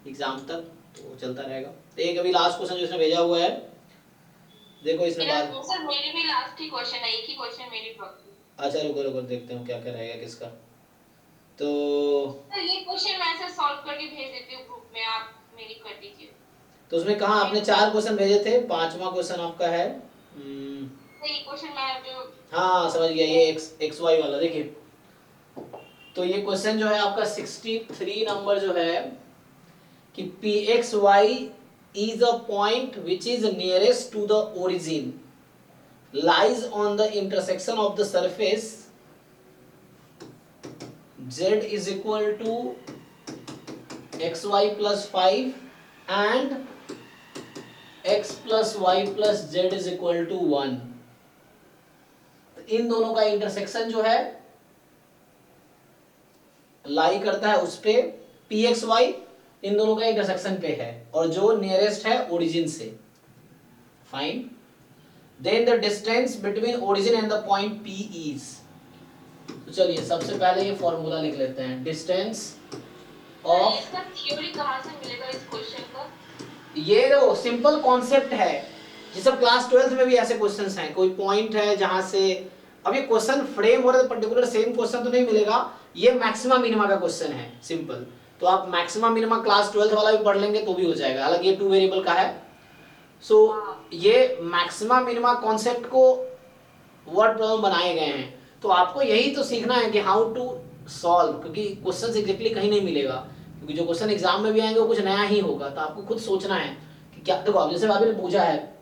Speaker 1: एग्जाम तक, तो चलता रहेगा। तो एक अभी लास्ट क्वेश्चन जो इसने भेजा हुआ है, देखो इसने बाद,
Speaker 4: सर मेरी भी लास्ट ही क्वेश्चन है, एक ही क्वेश्चन मेरी बाकी।
Speaker 1: अच्छा रुको रुको देखते हैं क्या क्या रहेगा किसका। तो
Speaker 4: सर ये क्वेश्चन मैं ऐसे सॉल्व करके भेज देती हूँ ग्रुप में, आप मेरी कर दीजिए।
Speaker 1: तो उसमें कहा आपने 4 क्वेश्चन भेजे थे, 5वां क्वेश्चन आपका है
Speaker 4: ये क्वेश्चन मैं जो,
Speaker 1: हाँ समझ गया, ये XY वाला देखिए। तो ये क्वेश्चन जो है आपका 63 नंबर जो है कि pxy is a point which is nearest to the origin lies on the intersection of the surface z is equal to xy plus 5 and x plus y plus z is equal to 1। इन दोनों का इंटरसेक्शन जो है लाई करता है उस पे pxy इन दोनों का इंटरसेक्शन पे है और जो नियरेस्ट है ओरिजिन से। Fine, then the distance between origin and the point p is. तो चलिए सबसे पहले ये फॉर्मूला लिख लेते हैं, डिस्टेंस ऑफ।
Speaker 4: इसका थ्योरी कहाँ से मिलेगा इस क्वेश्चन का?
Speaker 1: ये देखो सिंपल कॉन्सेप्ट है, ये सब क्लास 12th में भी ऐसे क्वेश्चंस हैं। कोई पॉइंट है जहां से, अब ये क्वेश्चन फ्रेम हो रहा है पर्टिकुलर सेम क्वेश्चन तो नहीं मिलेगा, ये मैक्सिमम मिनिमा का क्वेश्चन है सिंपल। तो आप मैक्सिमम मिनिमा क्लास 12th वाला भी पढ़ लेंगे तो भी हो जाएगा, हालांकि ये 2 वेरिएबल का है। सो ये मैक्सिमम मिनिमा कॉन्सेप्ट को वर्ड प्रॉब्लम बनाए गए हैं, तो आपको यही तो सीखना है कि हाउ टू सॉल्व, क्योंकि क्वेश्चन एग्जैक्टली कहीं नहीं मिलेगा, क्योंकि जो क्वेश्चन एग्जाम में भी आएंगे वो कुछ नया ही होगा। तो आपको खुद सोचना है कि क्या, देखो अब जैसे आपने पूछा है,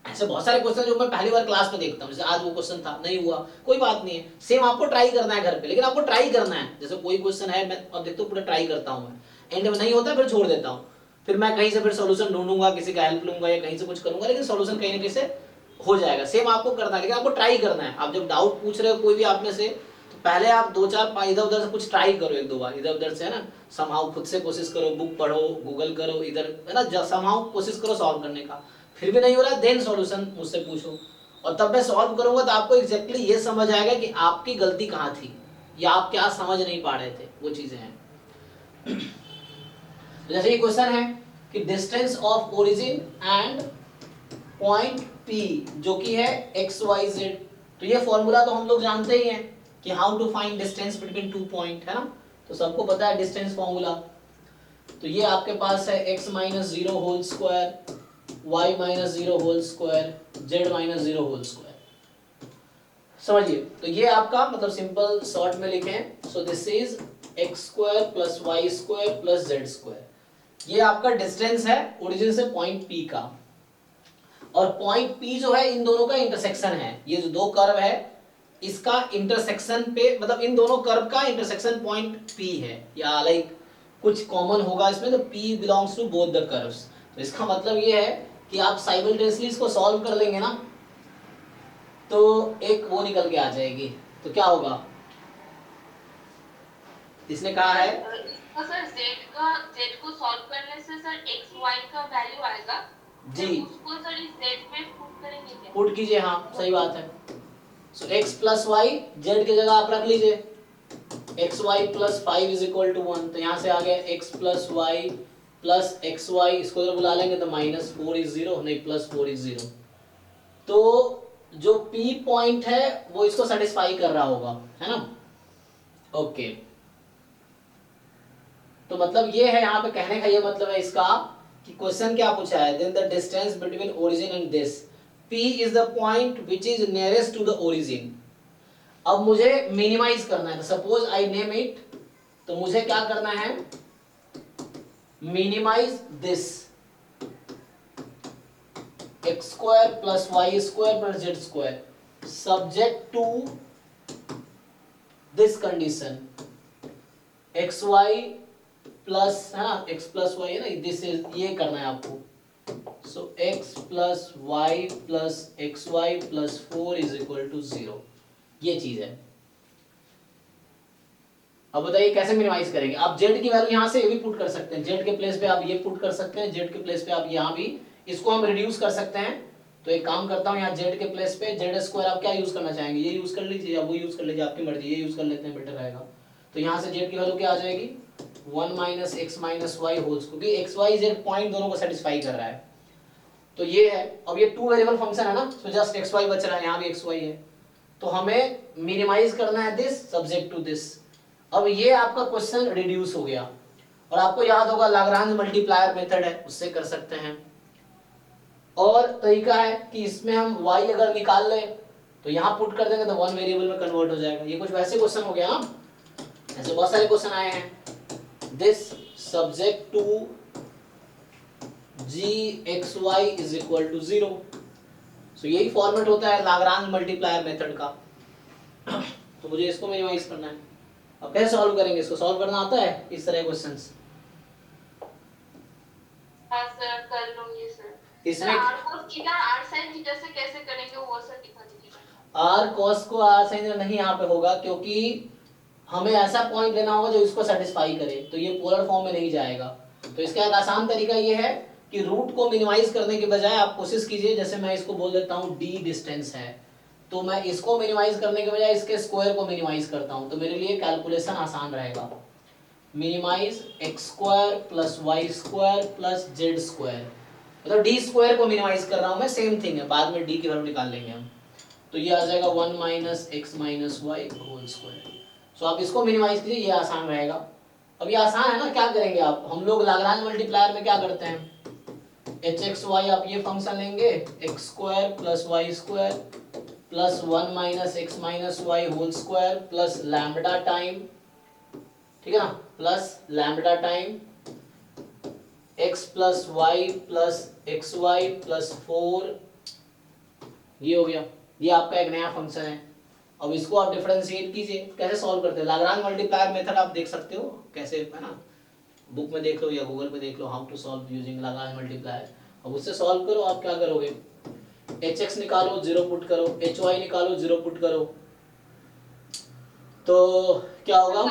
Speaker 1: ऐसे बहुत सारे क्वेश्चन जो मैं पहली बार क्लास में देखता हूँ, जैसे आज वो क्वेश्चन था नहीं हुआ, कोई बात नहीं है, सेम आपको ट्राई करना है घर पे, लेकिन आपको ट्राई करना है। जैसे कोई क्वेश्चन है, मैं अब देखता हूँ पूरा ट्राई करता हूँ, मैं एंड में नहीं होता फिर छोड़ देता हूँ, फिर मैं कहीं से फिर सॉल्यूशन ढूंढूंगा, किसी का हेल्प लूंगा या कहीं से कुछ करूंगा, लेकिन सॉल्यूशन कहीं ना कहीं से हो जाएगा। सेम आपको करना है, लेकिन आपको ट्राई करना है। आप जब डाउट पूछ रहे हो कोई भी आप में से, तो पहले आप 2-4 इधर उधर से कुछ ट्राई करो, 1-2 बार इधर उधर से, है ना, समहाउ खुद से कोशिश करो, बुक पढ़ो, गूगल करो, इधर है ना, समहाउ कोशिश करो सॉल्व करने का। फिर भी नहीं हो रहा, देन सॉल्यूशन मुझसे पूछो, और तब मैं सॉल्व करूंगा तो आपको एग्जैक्टली ये समझ आएगा कि आपकी गलती कहाँ थी या आप क्या समझ नहीं पा रहे थे, वो चीजें हैं। जैसे ये क्वेश्चन है कि distance of origin and point P जो कि है XYZ, तो ये फॉर्मूला तो हम लोग जानते ही हैं कि how to find distance between 2 point, है ना, तो सबको पता है डिस्टेंस फॉर्मूला। तो ये आपके पास है x minus 0 whole square, y minus 0 whole square, z minus 0 whole square. समझिए, तो ये आपका मतलब सिंपल शॉर्ट में लिखें, so this is x square plus y square plus z square. ये आपका डिस्टेंस है ओरिजिन से पॉइंट P का, और पॉइंट P जो है इन दोनों का इंटरसेक्शन है। ये जो दो कर्व है इसका इंटरसेक्शन पे, मतलब इन दोनों कर्व का इंटरसेक्शन पॉइंट P है, या लाइक कुछ कॉमन होगा इसमें, तो P belongs to both the curves. तो इसका मतलब ये है कि आप साइमल्टेनियसली इसको सॉल्व कर लेंगे ना, तो एक वो निकल के आ जाएगी। तो क्या होगा, इसने कहा है
Speaker 4: तो सर z को सॉल्व करने से सर x y का वैल्यू आएगा
Speaker 1: जी,
Speaker 4: उसको सर इस z में पुट करेंगे क्या?
Speaker 1: पुट कीजिए, हाँ सही बात है। So x plus y z की जगह आप रख लीजिए x y plus 5 is equal to 1, तो यहाँ से आ गया x plus y plus x y, इसको इधर बुला लेंगे तो माइनस 4 इज 0, नहीं प्लस 4 इज 0। तो जो P पॉइंट है वो इसको सेटिस्फाई कर रहा होगा, है ना, ओके। तो मतलब ये है, यहाँ पे कहने का ये मतलब है इसका कि क्वेश्चन क्या पूछा है, then the distance between origin and this, P is the point which is nearest to the origin. अब मुझे मिनिमाइज करना है, तो सपोज आई नेम इट, तो मुझे क्या करना है, minimize this x square plus y square plus z square subject to this condition x y plus, है ना, x प्लस वाई है ना, दिस इज, ये करना है आपको। So x plus y plus x y plus 4 is equal to 0, ये चीज है। अब बताइए कैसे मिनिमाइज करेंगे। आप z की वैल्यू यहाँ से ये भी पुट कर सकते हैं, z के प्लेस पे आप ये पुट कर सकते हैं, z के प्लेस पे आप यहाँ भी, इसको हम रिड्यूस कर सकते हैं। तो एक काम करता हूँ, यहाँ z के प्लेस पे z स्क्वायर आप क्या यूज करना चाहेंगे, ये यूज कर लीजिए या वो यूज कर लीजिए, आपकी मर्जी, ये यूज कर लेते हैं, बेटर रहेगा। तो यहाँ से z की वैल्यू क्या आ जाएगी, 1 minus x minus y holds, क्योंकि एक्स वाई जेड पॉइंट दोनों को सेटिस्फाई कर रहा है। तो ये है, अब ये 2 वेरिएबल फंक्शन है ना, तो जस्ट एक्स वाई बच रहा है, यहाँ भी एक्स वाई है, तो हमें मिनिमाइज करना है दिस सब्जेक्ट टू दिस। अब ये आपका क्वेश्चन रिड्यूस हो गया, और आपको याद होगा लाग्रांज मल्टीप्लायर मेथड है, उससे कर सकते हैं। और तरीका है कि इसमें हम y अगर निकाल ले तो यहाँ पुट कर देंगे तो 1 वेरिएबल में कन्वर्ट हो जाएगा। ये कुछ वैसे क्वेश्चन हो गया ना, ऐसे बहुत सारे क्वेश्चन आए हैं। This subject to gxy is equal to 0। So यही फॉर्मेट होता है लाग्रांज मल्टीप्लायर मेथड का। तो मुझे इसको मिनिमाइज करना है। अब कैसे सॉल्व करेंगे इसको? सॉल्व करना आता है इस तरह क्वेश्चंस?
Speaker 4: हाँ सर कर लूंगी सर।
Speaker 1: इसमें
Speaker 4: r cos theta r sin theta से कैसे करेंगे वो सर दिखा दीजिएगा।
Speaker 1: आर कॉस को आर साइन नहीं यहाँ पे होगा, क्योंकि हमें ऐसा पॉइंट लेना होगा जो इसको सेटिस्फाई करे, तो ये पोलर फॉर्म में नहीं जाएगा। तो इसका एक आसान तरीका ये है कि रूट को मिनिमाइज करने के बजाय आप कोशिश कीजिए, जैसे मैं इसको बोल देता हूँ d डिस्टेंस है, तो मैं इसको मिनिमाइज करने के बजाय इसके स्क्वायर को मिनिमाइज करता हूँ, तो मेरे लिए कैलकुलेशन आसान रहेगा। Minimize x square plus y square plus z square, मतलब डी स्क्वायर को मिनिमाइज कर रहा हूँ मैं, सेम थिंग है, बाद में डी की वैल्यू निकाल लेंगे हम। तो ये आ जाएगा 1 minus x minus Y whole square. So आप इसको मिनिमाइज कीजिए, ये आसान रहेगा। अब ये आसान है ना, क्या करेंगे आप, हम लोग लाग्रांज मल्टीप्लायर में क्या करते हैं, एच एक्स वाई आप ये फंक्शन लेंगे x square plus y square plus 1 minus x minus Y whole square plus lambda time, ठीक है ना, plus lambda time x plus y plus x y plus 4, ये हो गया। ये आपका एक नया फंक्शन है। अब इसको आप डिफरेंशिएट कीजिए, कैसे सॉल्व करते हैं। लाग्रांज मल्टीप्लायर मेथड आप देख सकते हो कैसे, है ना, बुक में देख लो या गूगल पे देख लो, how to solve using Lagrange multiplier. अब उससे सॉल्व करो। आप क्या करोगे, एच एक्स निकालो 0 पुट करो, एच वाई निकालो 0 पुट करो, तो क्या होगा,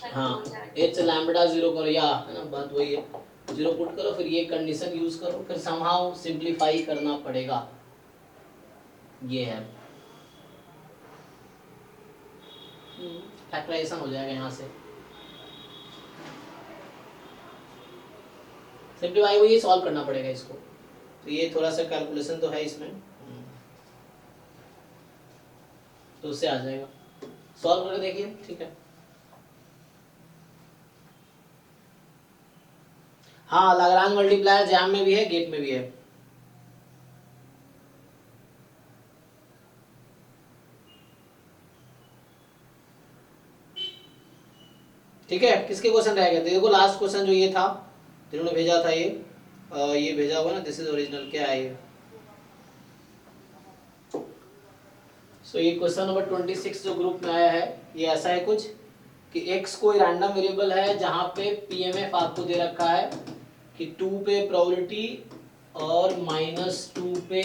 Speaker 1: हाँ एच लैम्बडा 0 करो, या है ना बात वही है, 0 पुट करो, फिर ये कंडीशन यूज करो, फिर समहाउ सिंप्लीफाई करना पड़ेगा। ये है फैक्टराइजेशन हो जाएगा यहाँ से, सिंप्लीफाई हुई, सॉल्व करना पड़ेगा इसको। तो ये थोड़ा सा कैलकुलेशन तो है इसमें, तो उससे आ जाएगा, सॉल्व करके देखिए, ठीक है। हाँ लाग्रांज मल्टीप्लायर जैम में भी है, गेट में भी है। ठीक है, किसके क्वेश्चन रह गए? देखो लास्ट क्वेश्चन जो ये था, जिन्होंने भेजा था ये भेजा हुआ ना, दिस इज ओरिजिनल, क्या है ये? सो ये क्वेश्चन नंबर 26 जो ग्रुप में आया है, ये ऐसा है कुछ कि x कोई रैंडम वेरिएबल है जहां पे पीएमएफ आपको दे रखा है कि 2 पे प्रोबेबिलिटी और -2 पे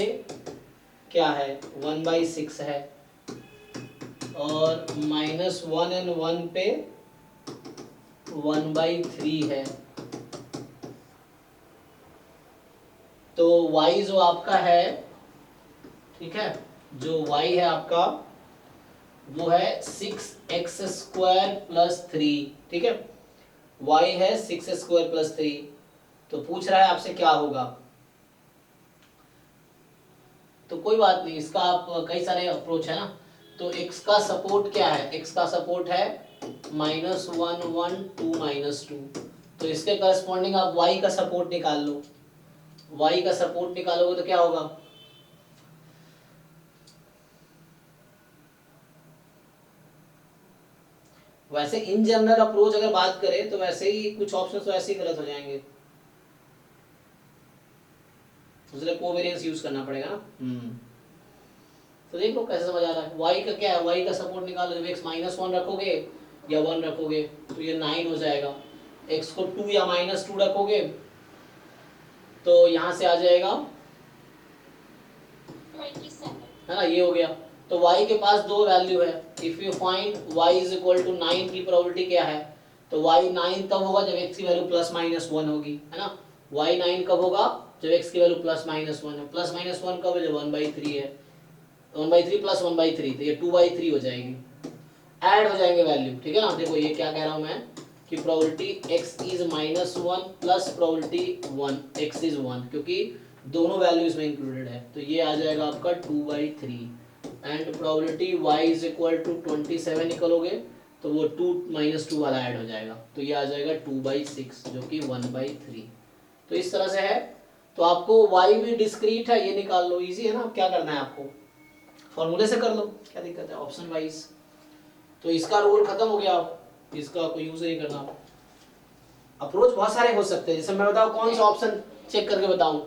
Speaker 1: क्या है 1/6 है, और -1 एंड 1 पे 1/3 है। तो y जो आपका है, ठीक है, जो y है आपका वो है 6x स्क्वायर प्लस 3, ठीक है, y है 6x स्क्वायर प्लस 3। तो पूछ रहा है आपसे क्या होगा, तो कोई बात नहीं, इसका आप कई सारे अप्रोच है ना। तो x का सपोर्ट क्या है, x का सपोर्ट है -1 1 2 -2, तो इसके करस्पॉन्डिंग आप y का सपोर्ट निकाल लो। y का सपोर्ट निकालोगे तो क्या होगा, वैसे इन जनरल अप्रोच अगर बात करें तो वैसे ही कुछ ऑप्शंस तो ऐसे ही गलत हो जाएंगे, उसके लिए कोवेरिएंस यूज करना पड़ेगा ना। तो देखो कैसे समझ आ रहा है। y का क्या है, y का सपोर्ट निकालो, जब x -1 रखोगे या 1 रखोगे तो ये 9 हो जाएगा, x को 2 या -2 रखोगे तो यहाँ से आ जाएगा
Speaker 2: 27,
Speaker 1: है ना, ये हो गया। तो y के पास दो वैल्यू है, if you find y is equal to 9 की प्रोबेबिलिटी क्या है, तो y 9 तब होगा जब x की वैल्यू +-1 होगी, है ना। y 9 कब होगा, जब x की वैल्यू +-1 है, +-1 कब है, जब 1/3 है, 1/3 + 1/3, तो ये 2/3 हो जाएगी, ऐड हो जाएंगे वैल्यू, ठीक है ना। देखो ये क्या कह रहा हूँ मैं कि probability x is -1 plus probability 1 x is 1, क्योंकि दोनों वैल्यू इसमें इंक्लूडेड है, तो ये आ जाएगा आपका 2/3 and probability y is equal to 27 निकलोगे तो वो 2 -2 वाला ऐड हो जाएगा, तो ये आ जाएगा 2/6 जो कि 1/3। तो इस तरह से है। तो आपको y भी डिस्क्रीट है, ये निकाल लो, इजी है ना। अब क्या करना है आपको, फॉर्मूले से कर लो, क्या दिक्कत है, ऑप्शन वाइज। तो इसका रूल खत्म हो गया, इसका कोई यूज नहीं करना। अप्रोच बहुत सारे हो सकते हैं, जैसे मैं बताऊं कौन सा ऑप्शन चेक करके बताऊं।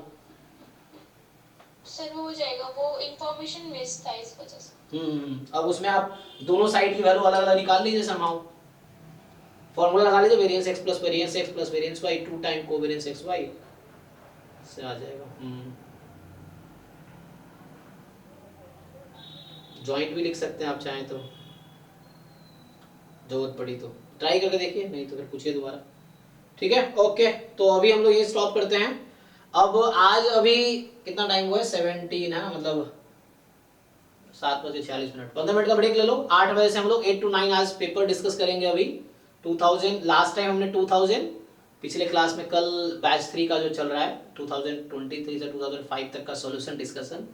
Speaker 2: सर वो हो जाएगा, वो इंफॉर्मेशन मिस था इस वजह से।
Speaker 1: अब उसमें आप दोनों साइड की वैल्यू अलग अलग निकाल लीजिए समहाउ। फॉर्मूला लगा लीजिए variance x plus variance x plus variance y 2 time covariance xy से आ जाएगा। जॉइंट भी लिख सकते हैं आप चाहें तो, जरूरत पड़ी तो ट्राई करके देखिए, नहीं तो फिर पूछिए दोबारा। ठीक है, ओके। तो अभी हम लोग ये स्टॉप करते हैं। अब आज अभी कितना टाइम हुआ है, 17 है ना, मतलब 7:46, 15 मिनट का ब्रेक ले लो। 8 बजे से हम लोग 8 to 9 आज पेपर डिस्कस करेंगे। अभी 2000 लास्ट टाइम हमने 2000 पिछले क्लास में, कल बैच 3 का जो चल रहा है 2023 से 2005 तक का सॉल्यूशन डिस्कशन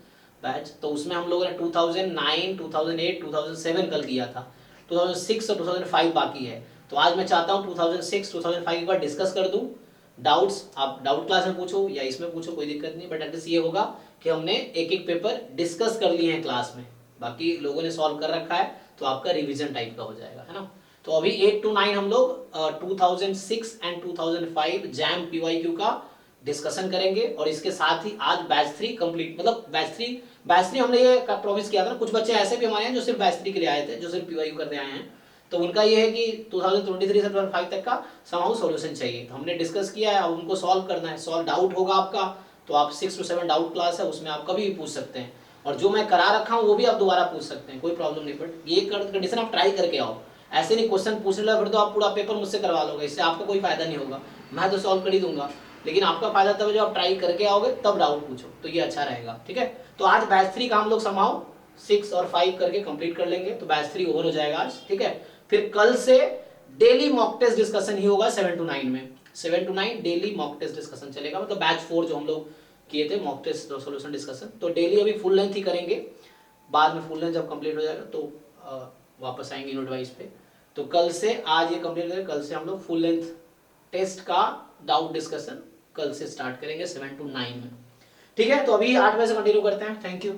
Speaker 1: बैच, तो उसमें हम लोगों ने 2009, 2008, 2007 कल किया था। 2006 और 2005 बाकी है। तो आज मैं चाहता हूँ 2006, 2005 एक बार डिस्कस कर दूँ। डाउट्स आप डाउट क्लास में पूछो या इसमें पूछो, कोई दिक्कत नहीं, बट एटलीस्ट ये होगा कि हमने एक एक पेपर डिस्कस कर लिए हैं क्लास में, बाकी लोगों ने सॉल्व कर रखा है, तो आपका रिवीजन टाइप का हो जाएगा, है ना। तो अभी 8 to 9 हम लोग 2006 एंड 2005 जैम PYQ का डिस्कशन करेंगे, और इसके साथ ही आज बैच 3 कंप्लीट, मतलब बैच 3 हमने ये प्रॉमिस किया था ना। कुछ बच्चे ऐसे भी हमारे हैं जो सिर्फ बैच 3 के लिए आए थे, जो सिर्फ PYQ करते आए हैं, तो उनका ये है कि 2023 से 2005 तक का समहाउ सॉल्यूशन चाहिए, तो हमने डिस्कस किया है, अब उनको सॉल्व करना है। सॉल्व डाउट होगा आपका, तो आप 6 to 7 डाउट क्लास है, उसमें आप कभी भी पूछ सकते हैं, और जो मैं करा रखा हूँ वो भी आप दोबारा पूछ सकते हैं, कोई प्रॉब्लम नहीं। बट ये कंडीशन आप ट्राई करके आओ, ऐसे नहीं क्वेश्चन पूछने लगा फिर तो आप पूरा पेपर मुझसे करवा लोगे, इससे आपका कोई फायदा नहीं होगा। मैं तो सॉल्व कर ही दूंगा, लेकिन आपका फायदा तब जब आप ट्राई करके आओगे, तब डाउट पूछो, तो ये अच्छा रहेगा। ठीक है, तो आज बैच 3 का हम लोग समहाउ 6 और 5 करके कंप्लीट कर लेंगे, तो बैच 3 ओवर हो जाएगा आज। ठीक है, फिर कल से डेली मॉक टेस्ट डिस्कशन ही होगा 7 to 9 में, 7 to 9 daily mock test discussion चलेगा, मतलब बैच 4 जो हम लोग किए थे मॉक टेस्ट सॉल्यूशन डिस्कशन, तो डेली अभी फुल लेंथ ही करेंगे, बाद में फुल लेंथ जब कंप्लीट हो जाएगा तो वापस आएंगे यूनिट वाइज पे। तो कल से, आज ये कंप्लीट करेंगे, कल से हम लोग फुल लेंथ टेस्ट का डाउट डिस्कशन कल से स्टार्ट करेंगे 7 to 9 में। ठीक है, तो अभी 8 बजे से कंटिन्यू करते हैं। Thank you.